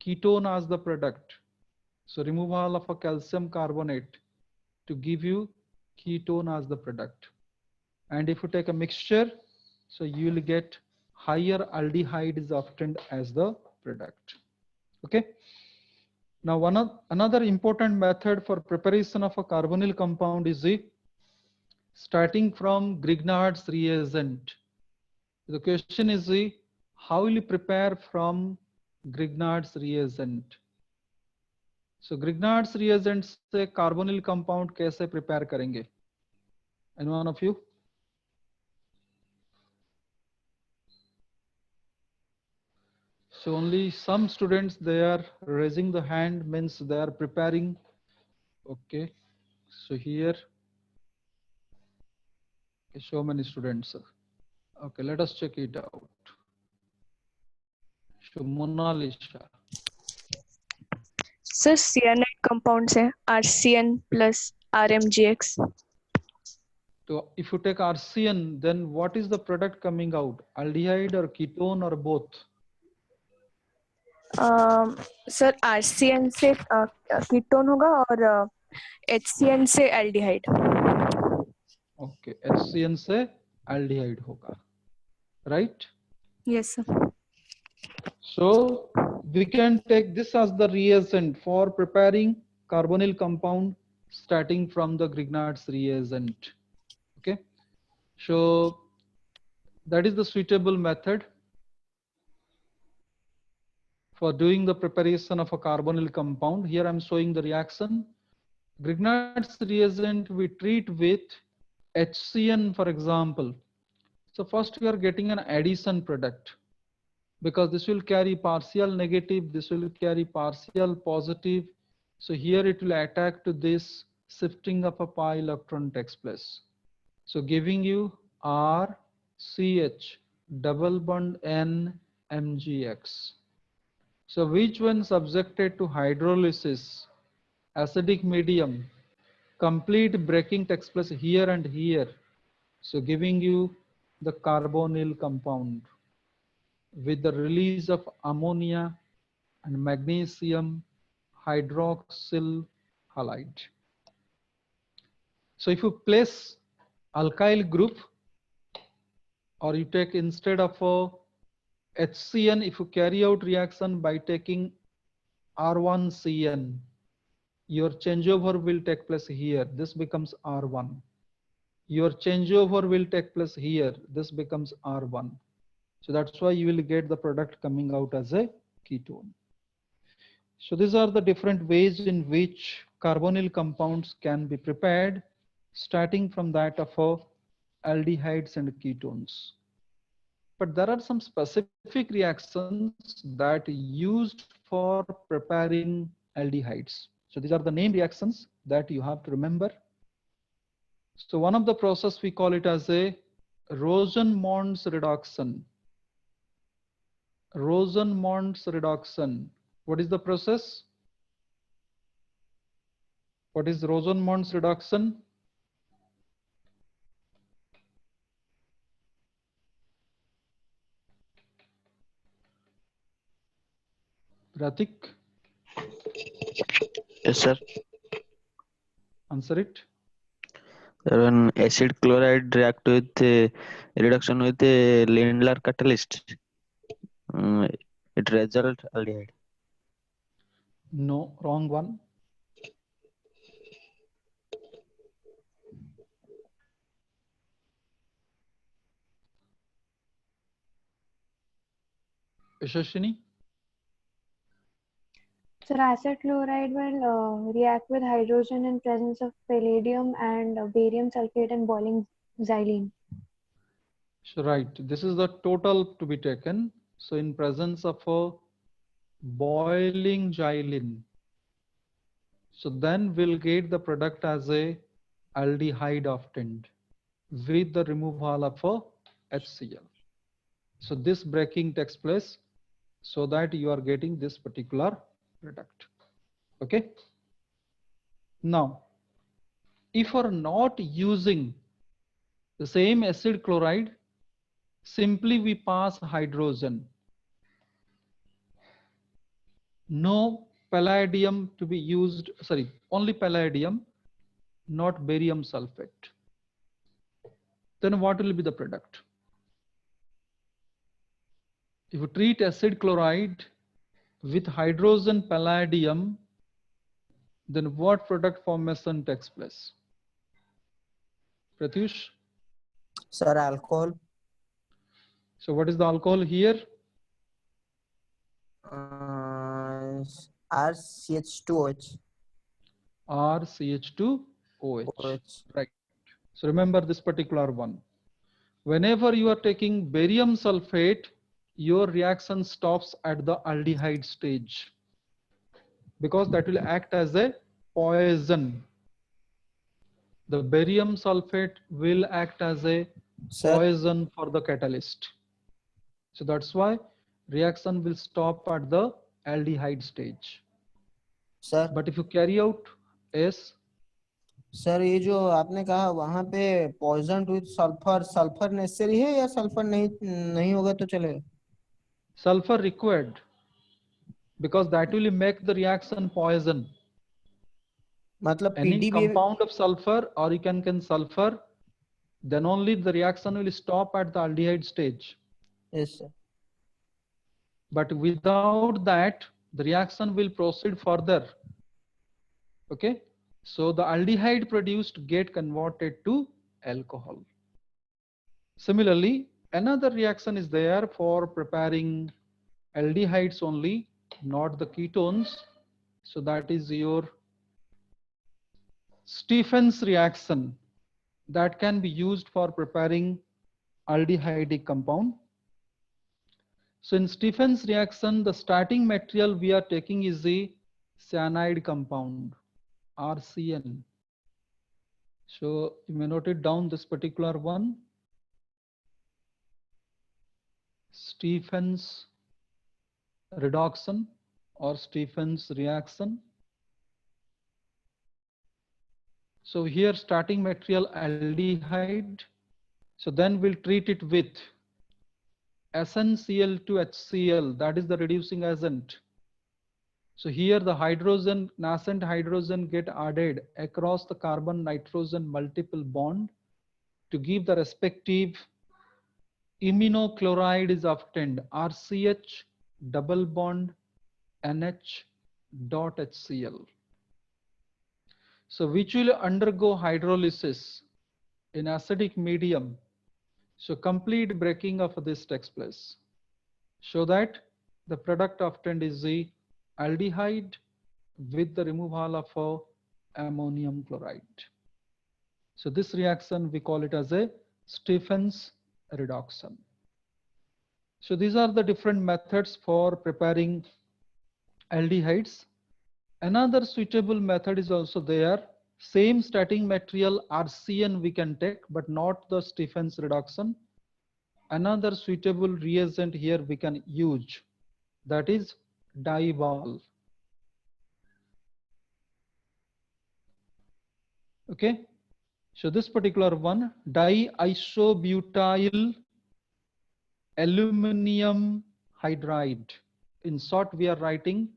ketone as the product. So removal of a calcium carbonate to give you ketone as the product. And if you take a mixture, so you will get higher aldehyde is obtained as the product. Okay. Now another important method for preparation of a carbonyl compound is the starting from Grignard's reagent. The question is the how will you prepare from Grignard's reagent? So Grignard's reagent से carbonyl compound कैसे prepare करेंगे? Any one of you? So only some students, they are raising the hand, means they are preparing. Okay, so here, okay, so many students. Okay, let us check it out. So Mona Lisa. Sir, cyanide compounds है RCN plus RMGX. So if you take RCN, then what is the product coming out? Aldehyde or ketone or both? Sir RCN से ketone होगा और HCN से aldehyde. Okay, HCN से aldehyde होगा, right? Yes, sir. So we can take this as the reagent for preparing carbonyl compound starting from the Grignard's reagent. Okay, so that is the suitable method for doing the preparation of a carbonyl compound. Here I'm showing the reaction. Grignard's reagent we treat with HCN, for example. So first we are getting an addition product, because this will carry partial negative, this will carry partial positive. So here it will attack to this, shifting of a pi electron takes place. So giving you RCH double bond N MgX. So which one subjected to hydrolysis, acidic medium, complete breaking takes place here and here. So giving you the carbonyl compound with the release of ammonia and magnesium hydroxyl halide. So if you place alkyl group, or you take instead of a HCN, if you carry out reaction by taking R1CN, your changeover will take place here. This becomes R1. Your changeover will take place here. This becomes R1. So that's why you will get the product coming out as a ketone. So these are the different ways in which carbonyl compounds can be prepared, starting from that of aldehydes and ketones. But there are some specific reactions that used for preparing aldehydes. So these are the name reactions that you have to remember. So one of the process we call it as a Rosen-Mons reduction. Rosen-Mons reduction. What is the process? What is Rosen-Mons reduction? Pratik? Yes, sir. Answer it. When acid chloride react with reduction with a Lindlar catalyst, it result aldehyde. No, wrong one. Yashashini? So acid chloride will react with hydrogen in presence of palladium and barium sulfate and boiling xylene. So right, this is the total to be taken. So in presence of a boiling xylene, so then we'll get the product as a aldehyde obtained with the removal of a HCl. So this breaking takes place so that you are getting this particular product. Okay. Now, if you are not using the same acid chloride, simply we pass hydrogen. No palladium to be used, sorry, only palladium, not barium sulfate. Then what will be the product? If you treat acid chloride with hydrogen palladium, then what product formation takes place? Pratyush? Sir, alcohol. So what is the alcohol here? RCH2OH. RCH2OH. Right. So remember this particular one. Whenever you are taking barium sulfate, your reaction stops at the aldehyde stage, because that will act as a poison. The barium sulfate will act as a poison for the catalyst. So that's why reaction will stop at the aldehyde stage. Sir. But if you carry out sir ये जो आपने कहा वहां पे poison with sulphur, sulphur necessary है या sulphur नहीं होगा तो चलेगा? Sulfur required, because that will make the reaction poison. मतलब any compound of sulfur, or you can sulfur, then only the reaction will stop at the aldehyde stage. Yes, sir. But without that, the reaction will proceed further. Okay. So the aldehyde produced get converted to alcohol. Similarly, another reaction is there for preparing aldehydes only, not the ketones. So that is your Stephen's reaction that can be used for preparing aldehydic compound. So in Stephen's reaction, the starting material we are taking is the cyanide compound, RCN. So you may note it down, this particular one. Stephen's reduction or Stephen's reaction. So here starting material aldehyde. So then we'll treat it with SnCl2HCl, that is the reducing agent. So here the hydrogen, nascent hydrogen get added across the carbon nitrogen multiple bond to give the respective immunochloride is obtained, RCH double bond NH dot HCl. So which will undergo hydrolysis in acidic medium. So complete breaking of this takes place. So that the product obtained is the aldehyde with the removal of ammonium chloride. So this reaction we call it as a Stephen's reduction. So these are the different methods for preparing aldehydes. Another suitable method is also there. Same starting material RCN we can take, but not the Stephen's reduction. Another suitable reagent here we can use, that is diol. Okay, so this particular one, diisobutyl aluminum hydride. In short, we are writing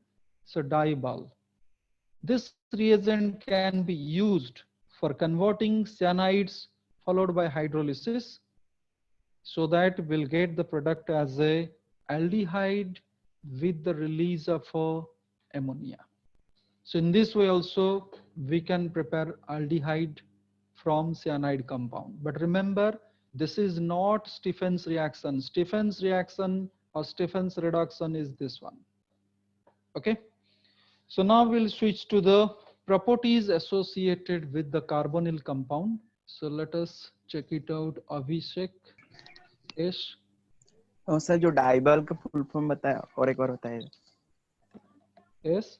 so diol. This reagent can be used for converting cyanides followed by hydrolysis, so that we'll get the product as a aldehyde with the release of ammonia. So in this way also we can prepare aldehyde from cyanide compound. But remember, this is not Stephen's reaction. Stephen's reaction or Stephen's reduction is this one. Okay. So now we'll switch to the properties associated with the carbonyl compound. So let us check it out. Abhishek. Yes. और sir जो डाइबल का full form बताया और एक बार बताइए. Yes.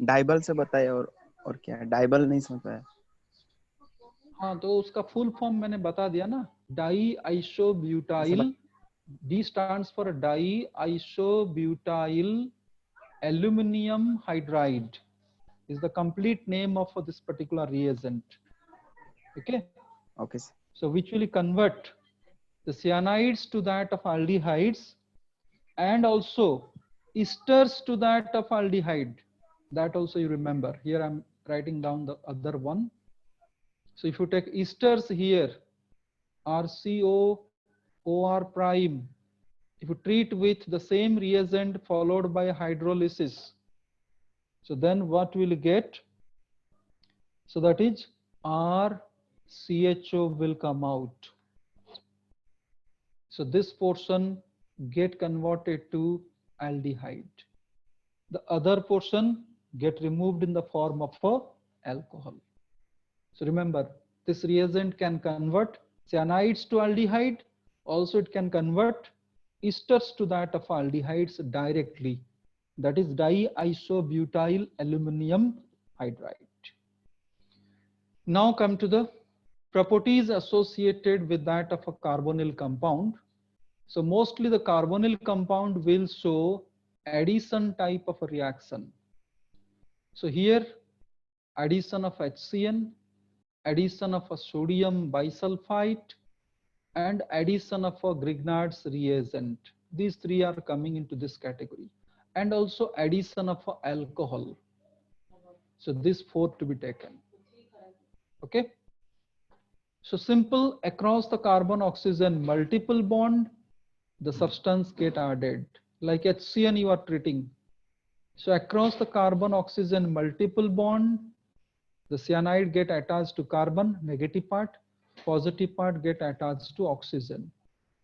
डाइबल से बताइए और क्या है? डाइबल नहीं समझ पाया. हाँ, तो उसका फुल फॉर्म मैंने बता दिया ना, डाइआइसोब्यूटाइल. D stands for diisobutyl aluminum hydride is the complete name of this particular reagent. Okay. Okay. So which will convert the cyanides to that of aldehydes and also esters to that of aldehyde. That also you remember. Here I'm writing down the other one. So if you take esters here, RCOOR prime, if you treat with the same reagent followed by hydrolysis, so then what will you get? So that is RCHO will come out. So this portion get converted to aldehyde. The other portion get removed in the form of alcohol. So remember, this reagent can convert cyanides to aldehyde. Also, it can convert esters to that of aldehydes directly. That is diisobutyl aluminum hydride. Now come to the properties associated with that of a carbonyl compound. So mostly the carbonyl compound will show addition type of a reaction. So here addition of HCN, addition of a sodium bisulfite, and addition of a Grignard's reagent. These three are coming into this category. And also addition of alcohol. So this four to be taken. Okay. So simple, across the carbon oxygen multiple bond, the substance get added. Like HCN you are treating. So across the carbon oxygen multiple bond, the cyanide get attached to carbon, negative part, positive part get attached to oxygen.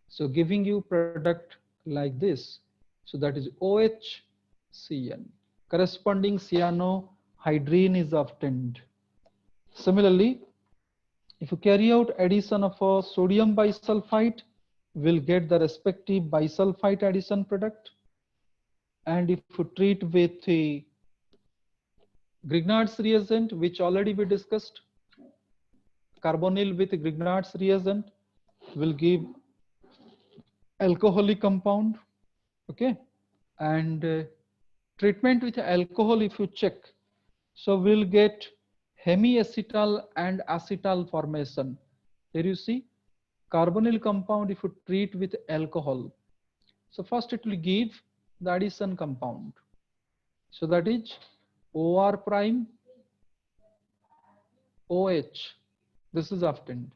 So giving you product like this. So that is OHCN. Corresponding cyanohydrine is obtained. Similarly, if you carry out addition of a sodium bisulfite, we'll get the respective bisulfite addition product. And if you treat with a Grignard's reagent, which already we discussed, carbonyl with Grignard's reagent will give alcoholic compound. Okay, and treatment with alcohol, if you check, so we'll get hemiacetal and acetal formation. Here you see carbonyl compound if you treat with alcohol. So first it will give the addition compound. So that is OR prime OH. This is obtained.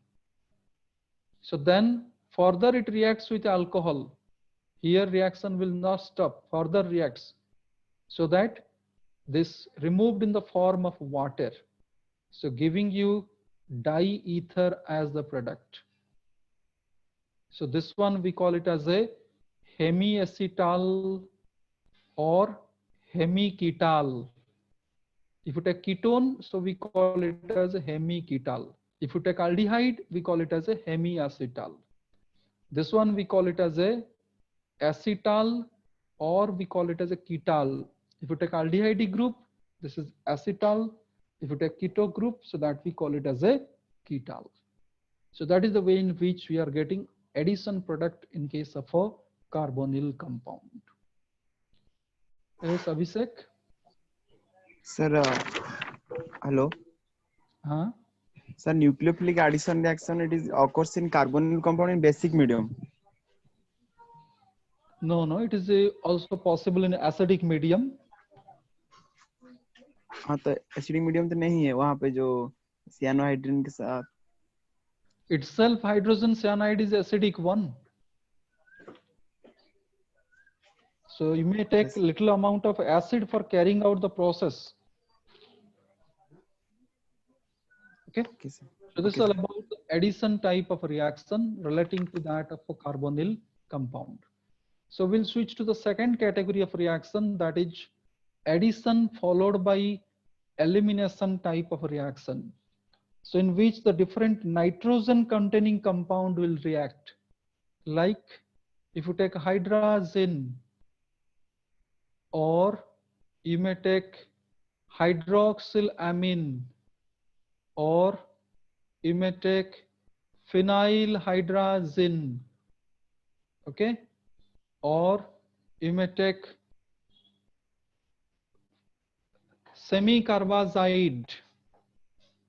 So then further it reacts with alcohol. Here reaction will not stop, further reacts, so that this removed in the form of water. So giving you diether as the product. So this one we call it as a hemiacetal or hemiketal. If you take ketone, so we call it as a hemiketal. If you take aldehyde, we call it as a hemiacetal. This one we call it as a acetal, or we call it as a ketal. If you take aldehyde group, this is acetal. If you take keto group, so that we call it as a ketal. So that is the way in which we are getting addition product in case of a carbonyl compound. Yes, Abhishek? Sir, hello. Huh? Sir, nucleophilic addition reaction, it is occurs in carbonyl compound in basic medium. No, no, it is also possible in acidic medium. हाँ तो acidic medium तो नहीं है वहाँ पे जो cyanohydrin के साथ. Itself hydrogen cyanide is acidic one. So you may take little amount of acid for carrying out the process. Okay. So this is all about the addition type of reaction relating to that of a carbonyl compound. So we'll switch to the second category of reaction, that is addition followed by elimination type of reaction. So in which the different nitrogen containing compound will react. Like if you take hydrazine, or you may take hydroxylamine, or you may take phenylhydrazine, okay, or you may take semicarbazide,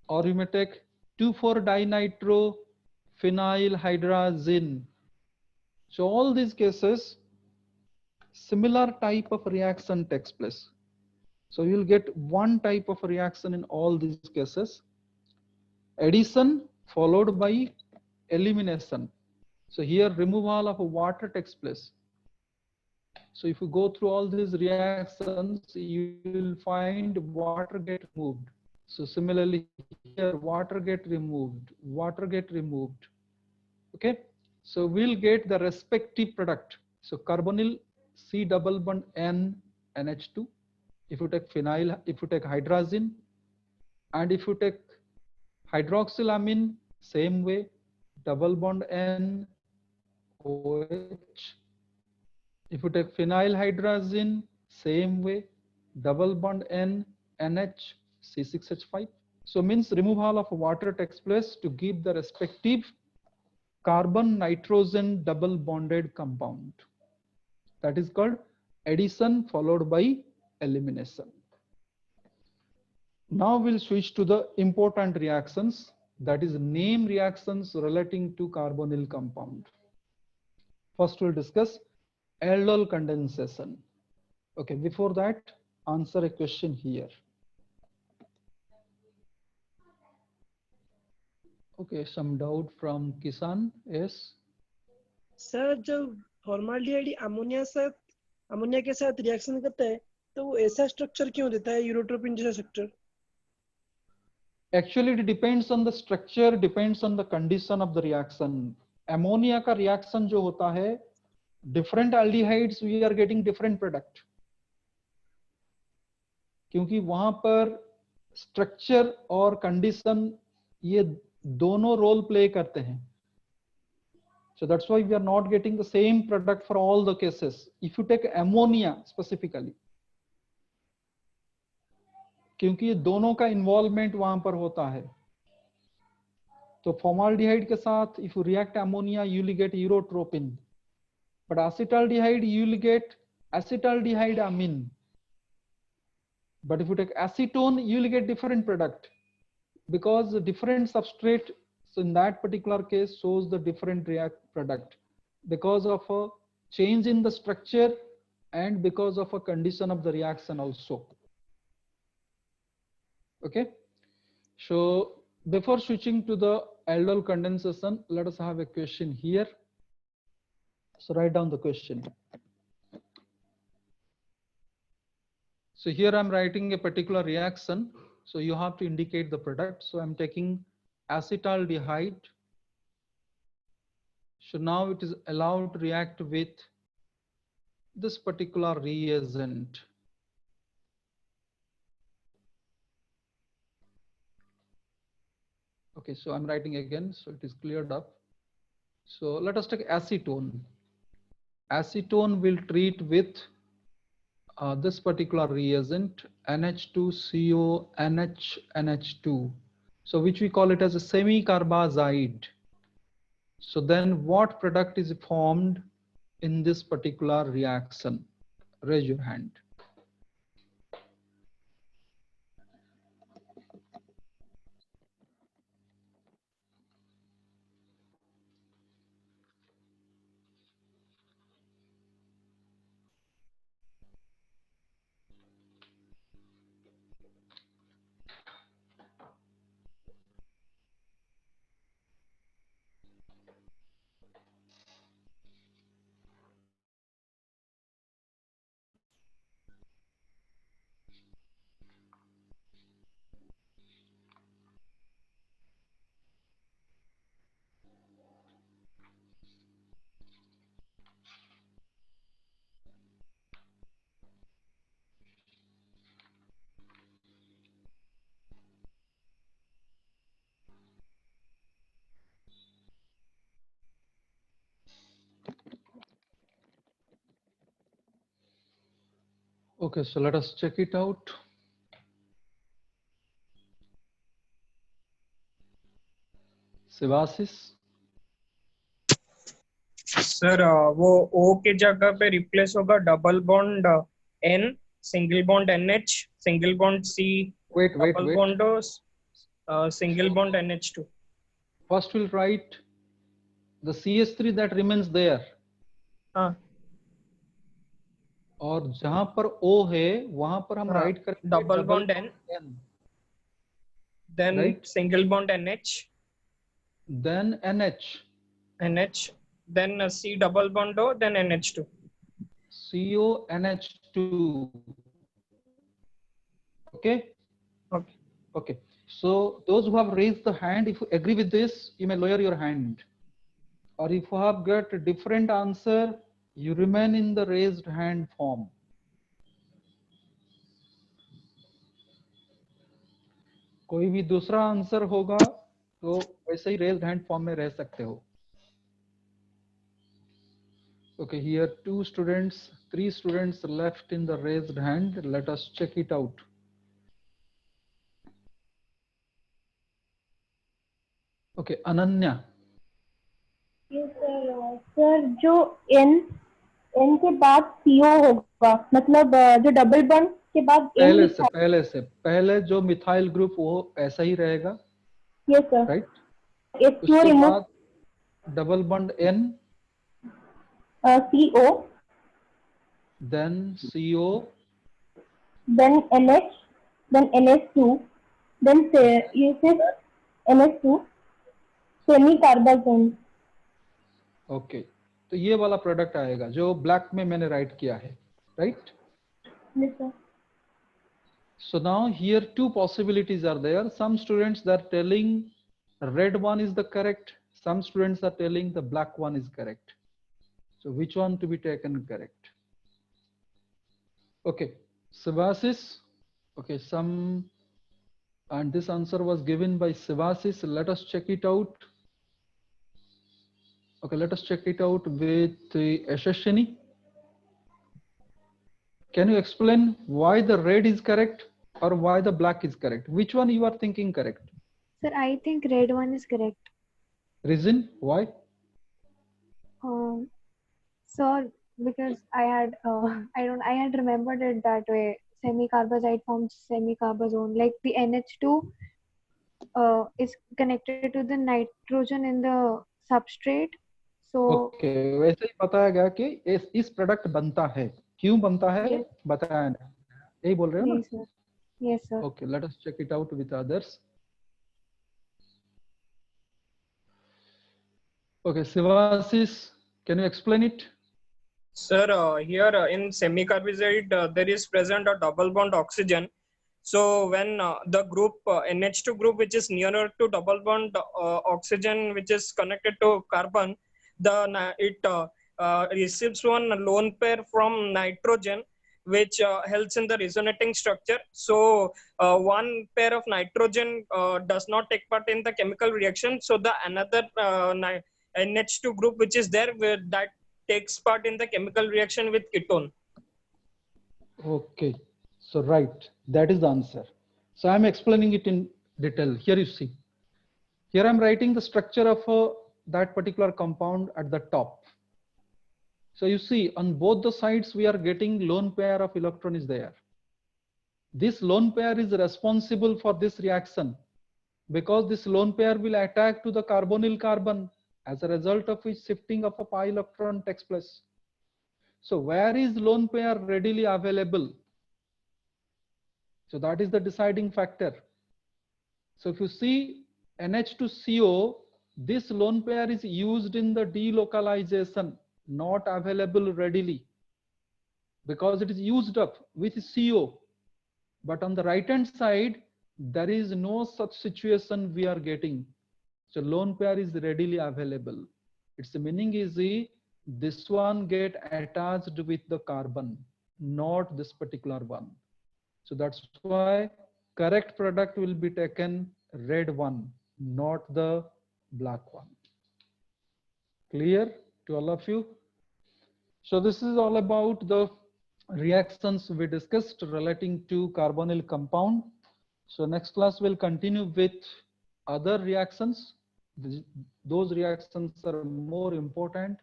or you may take 2,4-dinitrophenylhydrazine. So all these cases, similar type of reaction takes place. So you'll get one type of reaction in all these cases. Addition followed by elimination. So here removal of water takes place. So if you go through all these reactions, you will find water get removed. So similarly here water get removed, okay. So we'll get the respective product. So carbonyl C double bond N NH2. If you take phenyl, if you take hydrazine, and if you take hydroxylamine, same way, double bond N OH. If you take phenylhydrazine, same way, double bond N NH C6H5. So means removal of water takes place to give the respective carbon nitrogen double bonded compound. That is called addition followed by elimination. Now we'll switch to the important reactions, that is name reactions relating to carbonyl compound. First we'll discuss aldol condensation. Okay, before that, answer a question here. Okay, some doubt from Kisan. Yes. Sir जब formaldehyde ammonia के साथ reaction करता है तो वो ऐसा structure क्यों देता है, यूरोट्रोपिन जैसा structure? Actually it depends on the structure, depends on the condition of the reaction. Ammonia का reaction जो होता है, different aldehydes we are getting different product. क्योंकि वहां पर स्ट्रक्चर और कंडीशन ये दोनों रोल प्ले करते हैं. So that's why we are not getting the same product for all the cases. If you take ammonia specifically, क्योंकि ये दोनों का इन्वॉल्वमेंट वहां पर होता है. तो फॉर्माल्डिहाइड के साथ if you react ammonia you will get urotropin, but acetaldehyde you will get acetaldehyde amine. But if you take acetone you will get different product because the different substrate, so in that particular case shows the different react product because of a change in the structure and because of a condition of the reaction also. Okay, so before switching to the aldol condensation, let us have a question here. So write down the question. So here I'm writing a particular reaction, so you have to indicate the product. So I'm taking acetaldehyde. So now it is allowed to react with this particular reagent. Okay, so I'm writing again, so it is cleared up. So let us take acetone. Acetone will treat with this particular reagent, NH2CO NH2, so which we call it as a semi-carbazide. So then what product is formed in this particular reaction? Raise your hand. Okay, so let us check it out. Sivasis. Sir वो O के जगह पे replace होगा double bond N, single bond NH, single bond C, double bond single bond NH2. First we'll write the CH3 that remains there. हाँ. और जहां पर O है वहां पर हम राइट करेंगे double bond N, then right? single bond NH, then NH, then C double bond O, then NH2. CO NH2. Okay. Okay. So those who have raised the hand, if you agree with this, you may lower your hand. Or if you have got a different answer, you remain in the raised hand form. कोई भी दूसरा answer होगा तो वैसे ही raised hand form में रह सकते हो. Okay, here 2 students, 3 students left in the raised hand. Let us check it out. Okay, Ananya. Yes, sir जो N के बाद CO होगा, मतलब जो डबल बॉन्ड के बाद पहले जो मिथाइल ग्रुप वो ऐसा ही रहेगा. Yes sir. राइट. उसके बाद double bond N, CO, then CO, then NH, then NH2, then NH2, semicarbazone. Okay, तो ये वाला प्रोडक्ट आएगा जो ब्लैक में मैंने राइट किया है. Right. Yes, sir. So now here 2 possibilities are there. Some students are telling red one is the correct. Some students are telling the black one is correct. So which one to be taken correct? Okay, Sivasis. Okay, some And this answer was given by Sivasis. Let us check it out. Okay, let us check it out with Yashashini. Can you explain why the red is correct or why the black is correct? Which one you are thinking correct? Sir, I think red one is correct. Reason why? Sir, because I had I had remembered it that way. Semicarbazide forms semicarbazone. Like the NH2 is connected to the nitrogen in the substrate. So Okay, वैसे ही बताया कि इस product बनता है, क्यों बनता है yes, बताया ना, यही बोल रहे हो ना? yes, sir. Yes, sir. Okay, let us check it out with others. Okay, Sivasis, can you explain it? Sir, here in semicarbazide, there is present a double bond oxygen. So when the group NH2 group, which is nearer to double bond oxygen, which is connected to carbon, it receives one lone pair from nitrogen, which helps in the resonating structure. So one pair of nitrogen does not take part in the chemical reaction. So the another NH2 group, which is there, that takes part in the chemical reaction with ketone. Okay, so right, that is the answer. So I'm explaining it in detail. Here you see. Here I'm writing the structure of that particular compound at the top. So you see on both the sides we are getting lone pair of electron is there. This lone pair is responsible for this reaction because this lone pair will attack to the carbonyl carbon, as a result of which shifting of a pi electron takes place. So where is lone pair readily available? So that is the deciding factor. So if you see NH2CO, this lone pair is used in the delocalization, not available readily because it is used up with CO. But on the right hand side, there is no such situation we are getting. So lone pair is readily available. Its meaning is this one get attached with the carbon, not this particular one. So that's why correct product will be taken red one, not the black one. Clear to all of you? So this is all about the reactions we discussed relating to carbonyl compound. So next class will continue with other reactions. Those reactions are more important.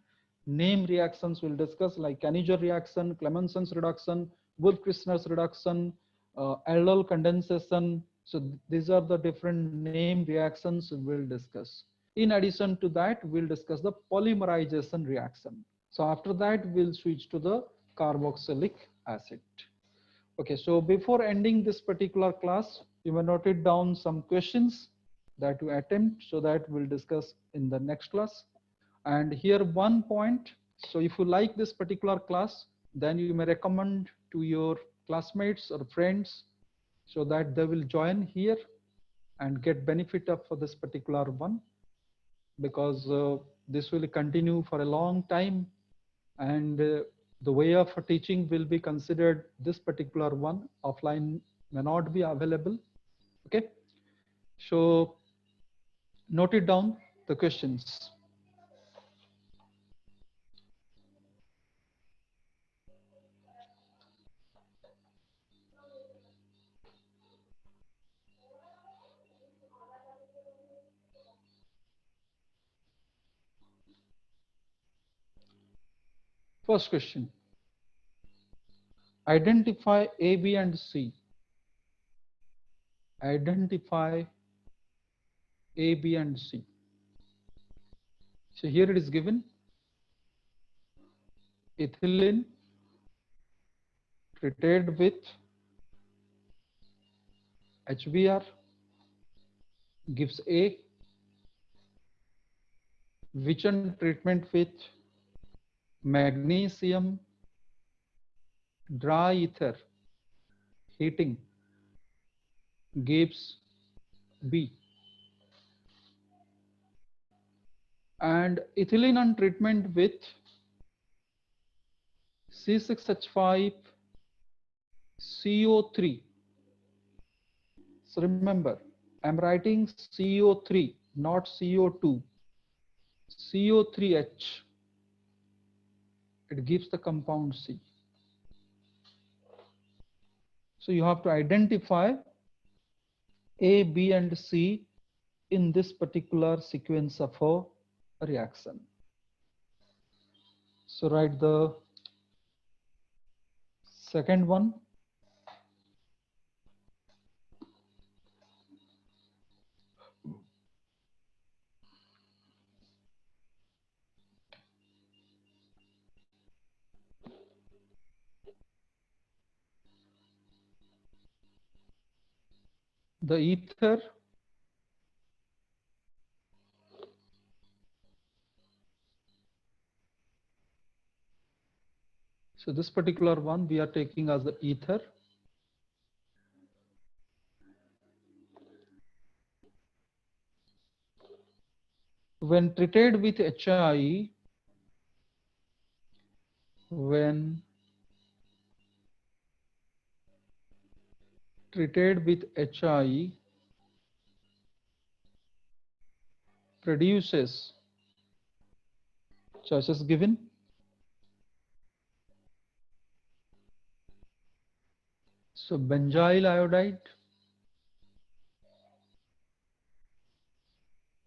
Name reactions we'll discuss, like Canniger reaction, Clemenson's reduction, Wolff-Kishner's reduction, aldol condensation. So these are the different name reactions we'll discuss. In addition to that, we'll discuss the polymerization reaction. So after that, we'll switch to the carboxylic acid. Okay, so before ending this particular class, you may note it down some questions that you attempt, so that we'll discuss in the next class. And here one point, so if you like this particular class, then you may recommend to your classmates or friends so that they will join here and get benefit of this particular one, because this will continue for a long time, and the way of teaching will be considered this particular one. Offline may not be available. Okay, so note it down, the questions. First question. Identify A, B, and C. Identify A, B, and C. So here it is given. Ethylene treated with HBr gives A. Witchen treatment with magnesium dry ether heating gives B. And ethylene on treatment with C6H5 CO3 So remember, I'm writing CO3, not CO2. CO3H. It gives the compound C. So you have to identify A, B, and C in this particular sequence of a reaction. So write the second one. The ether. So this particular one we are taking as the ether. When treated with HI, when treated with HI, produces choices given. So benzyl iodide,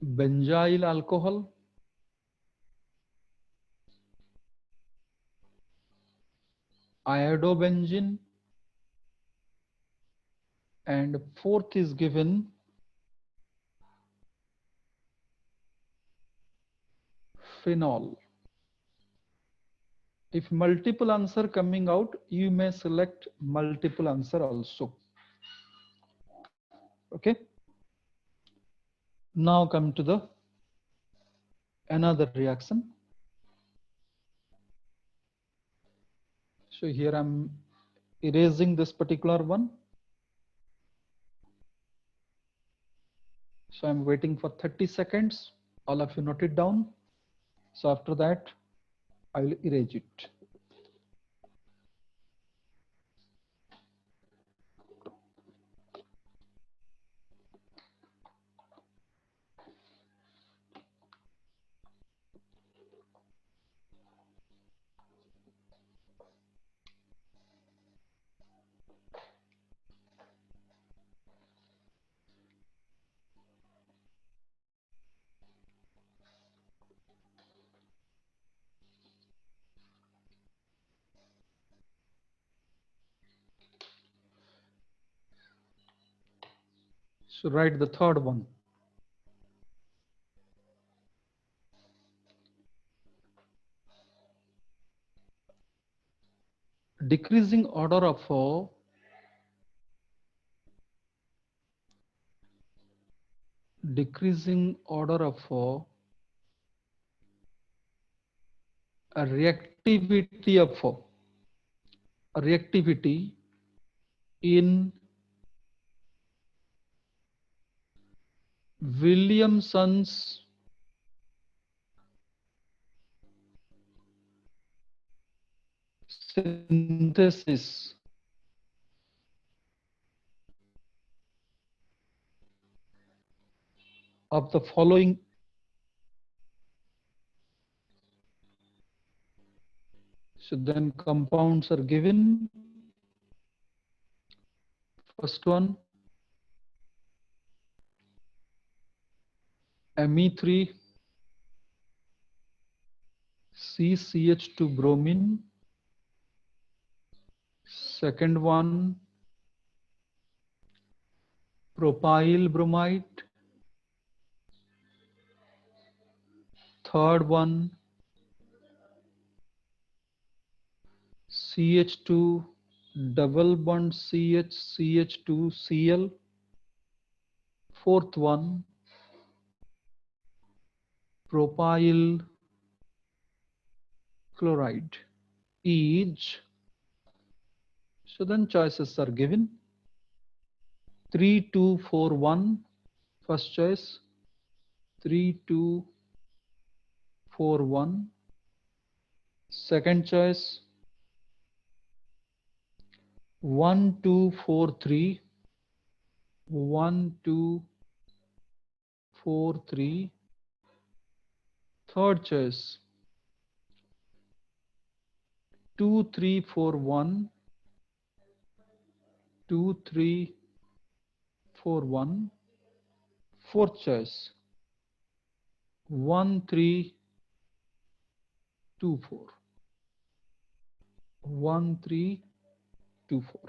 benzyl alcohol, iodobenzene, and fourth is given phenol. If multiple answer coming out, you may select multiple answer also. Okay. Now come to the another reaction. So here I'm erasing this particular one. So I'm waiting for 30 seconds. All of you note it down. So after that, I will erase it. So write the third one. Decreasing order of a reactivity in Williamson's synthesis of the following so then compounds are given. First one, Me3 CCH2 bromine. Second one, propyl bromide. Third one, CH2 double bond CH CH2 Cl. Fourth one, propyl chloride. Each. So then choices are given. 3, 2, 4, 1. First choice. 3, 2, 4, 1. Second choice. 1, 2, 4, 3. 1, 2, 4, 3. Third choice 2, 3, 4, 1. 2, 3, 4, 1. Fourth choice 1, 3, 2, 4. 1, 3, 2, 4.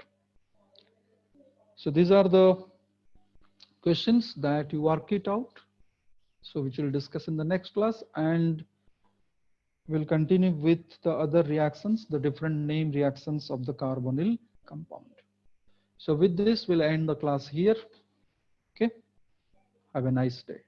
So these are the questions that you work it out. So which we'll discuss in the next class, and we'll continue with the other reactions, the different name reactions of the carbonyl compound. So with this, we'll end the class here. Okay. Have a nice day.